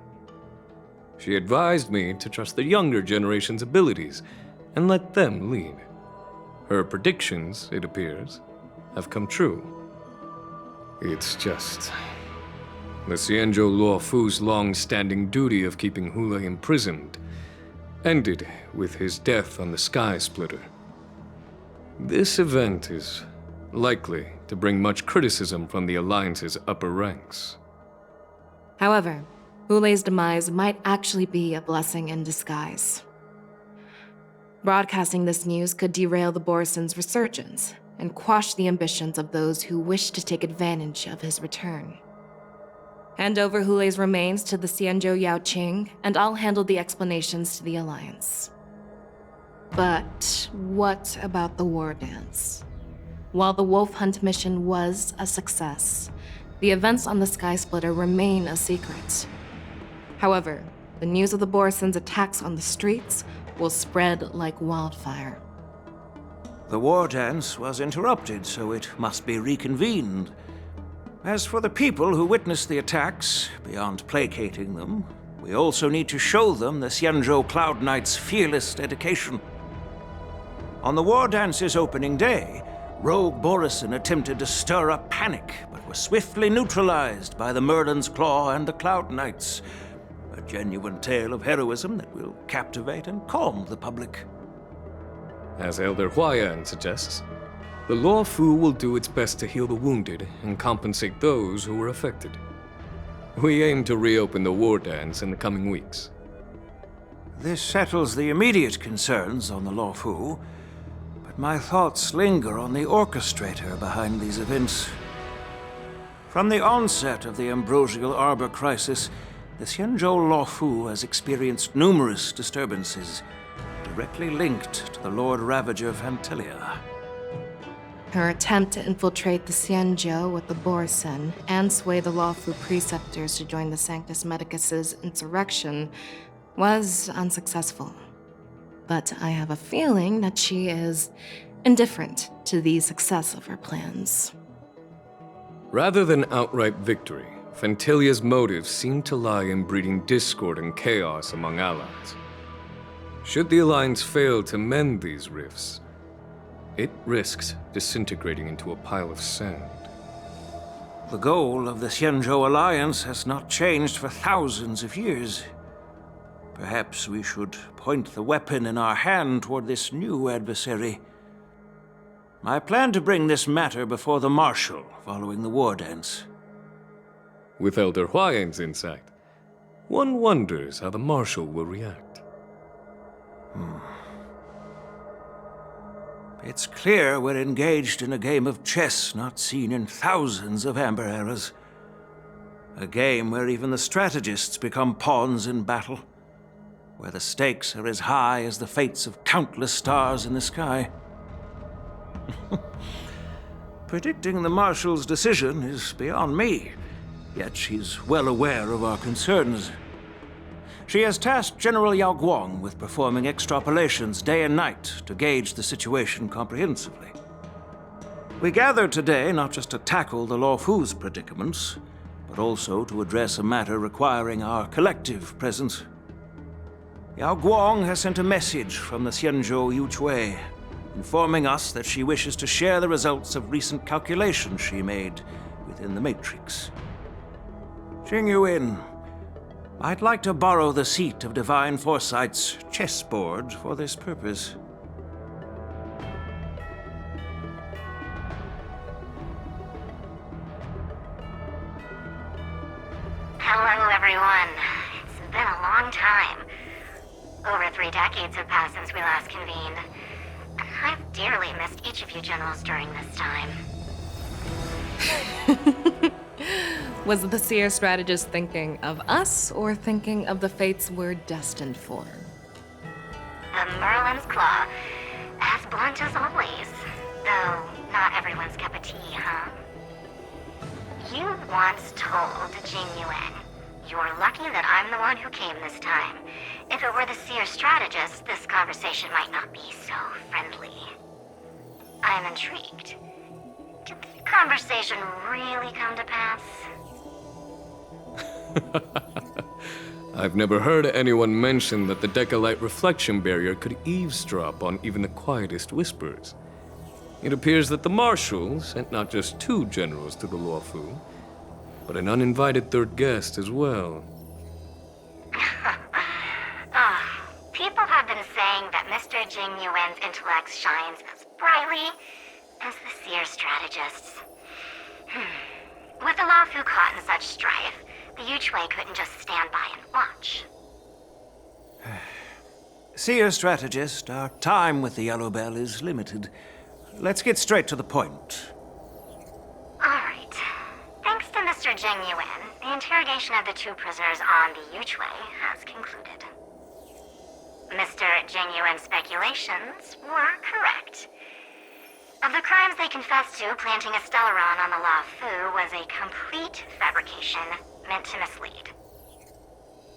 She advised me to trust the younger generation's abilities and let them lead. Her predictions, it appears, have come true. It's just... the Xianzhou Luo Fu's long-standing duty of keeping Hulei imprisoned ended with his death on the Sky Splitter. This event is likely to bring much criticism from the Alliance's upper ranks. However, Hulei's demise might actually be a blessing in disguise. Broadcasting this news could derail the Borison's resurgence and quash the ambitions of those who wish to take advantage of his return. Hand over Hulei's remains to the Xianzhou Yaoqing, and I'll handle the explanations to the Alliance. But what about the war dance? While the Wolf Hunt mission was a success, the events on the Sky Splitter remain a secret. However, the news of the Borison's attacks on the streets will spread like wildfire. The war dance was interrupted, so it must be reconvened. As for the people who witnessed the attacks, beyond placating them, we also need to show them the Xianzhou Cloud Knight's fearless dedication. On the war dance's opening day, rogue Borison attempted to stir up panic, but was swiftly neutralized by the Merlin's Claw and the Cloud Knights. A genuine tale of heroism that will captivate and calm the public. As Elder Huayan suggests, the Luo Fu will do its best to heal the wounded and compensate those who were affected. We aim to reopen the war dance in the coming weeks. This settles the immediate concerns on the Luo Fu, but my thoughts linger on the orchestrator behind these events. From the onset of the Ambrosial Arbor crisis, the Xianzhou Luo Fu has experienced numerous disturbances. directly linked to the Lord Ravager Fantilia. Her attempt to infiltrate the Xianzhou with the Borsen and sway the lawful preceptors to join the Sanctus Medicus's insurrection was unsuccessful. But I have a feeling that she is indifferent to the success of her plans. Rather than outright victory, Fantilia's motives seem to lie in breeding discord and chaos among allies. Should the Alliance fail to mend these rifts, it risks disintegrating into a pile of sand. The goal of the Xianzhou Alliance has not changed for thousands of years. Perhaps we should point the weapon in our hand toward this new adversary. I plan to bring this matter before the Marshal following the war dance. With Elder Huayan's insight, one wonders how the Marshal will react. It's clear we're engaged in a game of chess not seen in thousands of Amber eras. A game where even the strategists become pawns in battle, where the stakes are as high as the fates of countless stars in the sky. Predicting the Marshal's decision is beyond me, yet she's well aware of our concerns. She has tasked General Yao Guang with performing extrapolations day and night to gauge the situation comprehensively. We gathered today not just to tackle the Luofu's predicaments, but also to address a matter requiring our collective presence. Yao Guang has sent a message from the Xianzhou Yuchui, informing us that she wishes to share the results of recent calculations she made within the Matrix. Jing Yuan, I'd like to borrow the seat of Divine Foresight's chessboard for this purpose. Hello, everyone. It's been a long time. Over 3 decades have passed since we last convened. I've dearly missed each of you generals during this time. Was the Seer strategist thinking of us or thinking of the fates we're destined for? The Merlin's Claw, as blunt as always. Though not everyone's cup of tea, huh? You once told Jing Yuan, "You're lucky that I'm the one who came this time. If it were the Seer strategist, this conversation might not be so friendly." I'm intrigued. Did the conversation really come to pass? I've never heard anyone mention that the Decalite reflection barrier could eavesdrop on even the quietest whispers. It appears that the Marshal sent not just 2 generals to the Luofu, but an uninvited 3rd guest as well. People have been saying that Mr. Jing Yuan's intellect shines as brightly as the Seer strategist's. With the Luofu caught in such strife, the Yuchui couldn't just stand by and watch. Seer strategist, our time with the Yellow Bell is limited. Let's get straight to the point. Alright. Thanks to Mr. Jing Yuan, the interrogation of the 2 prisoners on the Yuchui has concluded. Mr. Jing Yuan's speculations were correct. Of the crimes they confessed to, planting a Stellaron on the Luofu was a complete fabrication meant to mislead.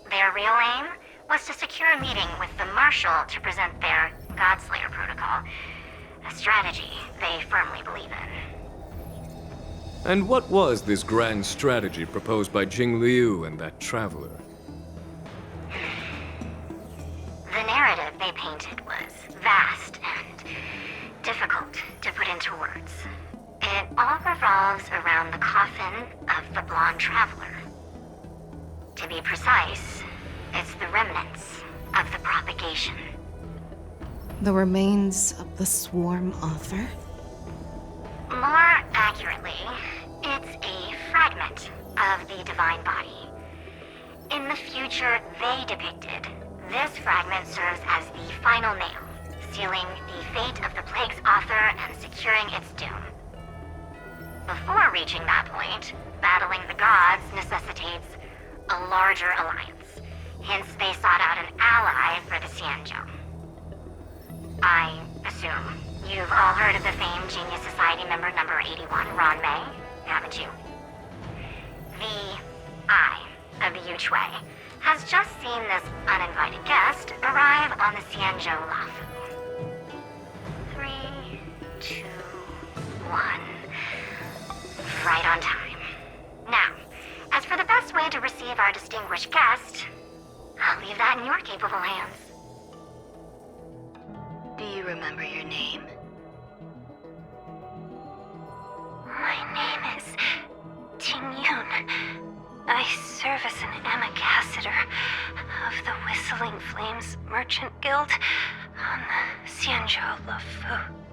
Their real aim was to secure a meeting with the Marshal to present their Godslayer protocol, a strategy they firmly believe in. And what was this grand strategy proposed by Jing Liu and that traveler? The narrative they painted was vast and difficult to put into words. It all revolves around the coffin of the blonde traveler. To be precise, it's the remnants of the propagation. The remains of the Swarm Author? More accurately, it's a fragment of the Divine Body. In the future they depicted, this fragment serves as the final nail, sealing the fate of the Plague's author and securing its doom. Before reaching that point, battling the gods necessitates a larger alliance. Hence, they sought out an ally for the Xianzhou. I assume you've all heard of the famed Genius Society member number 81, Ron May, haven't you? The Eye of the Yuchwei has just seen this uninvited guest arrive on the Xianzhou Lafu. 3, 2, 1. Right on time. Now, as for the best way to receive our distinguished guest, I'll leave that in your capable hands. Do you remember your name? My name is Tingyun. I serve as an ambassador of the Whistling Flames Merchant Guild on the Xianzhou Lafu.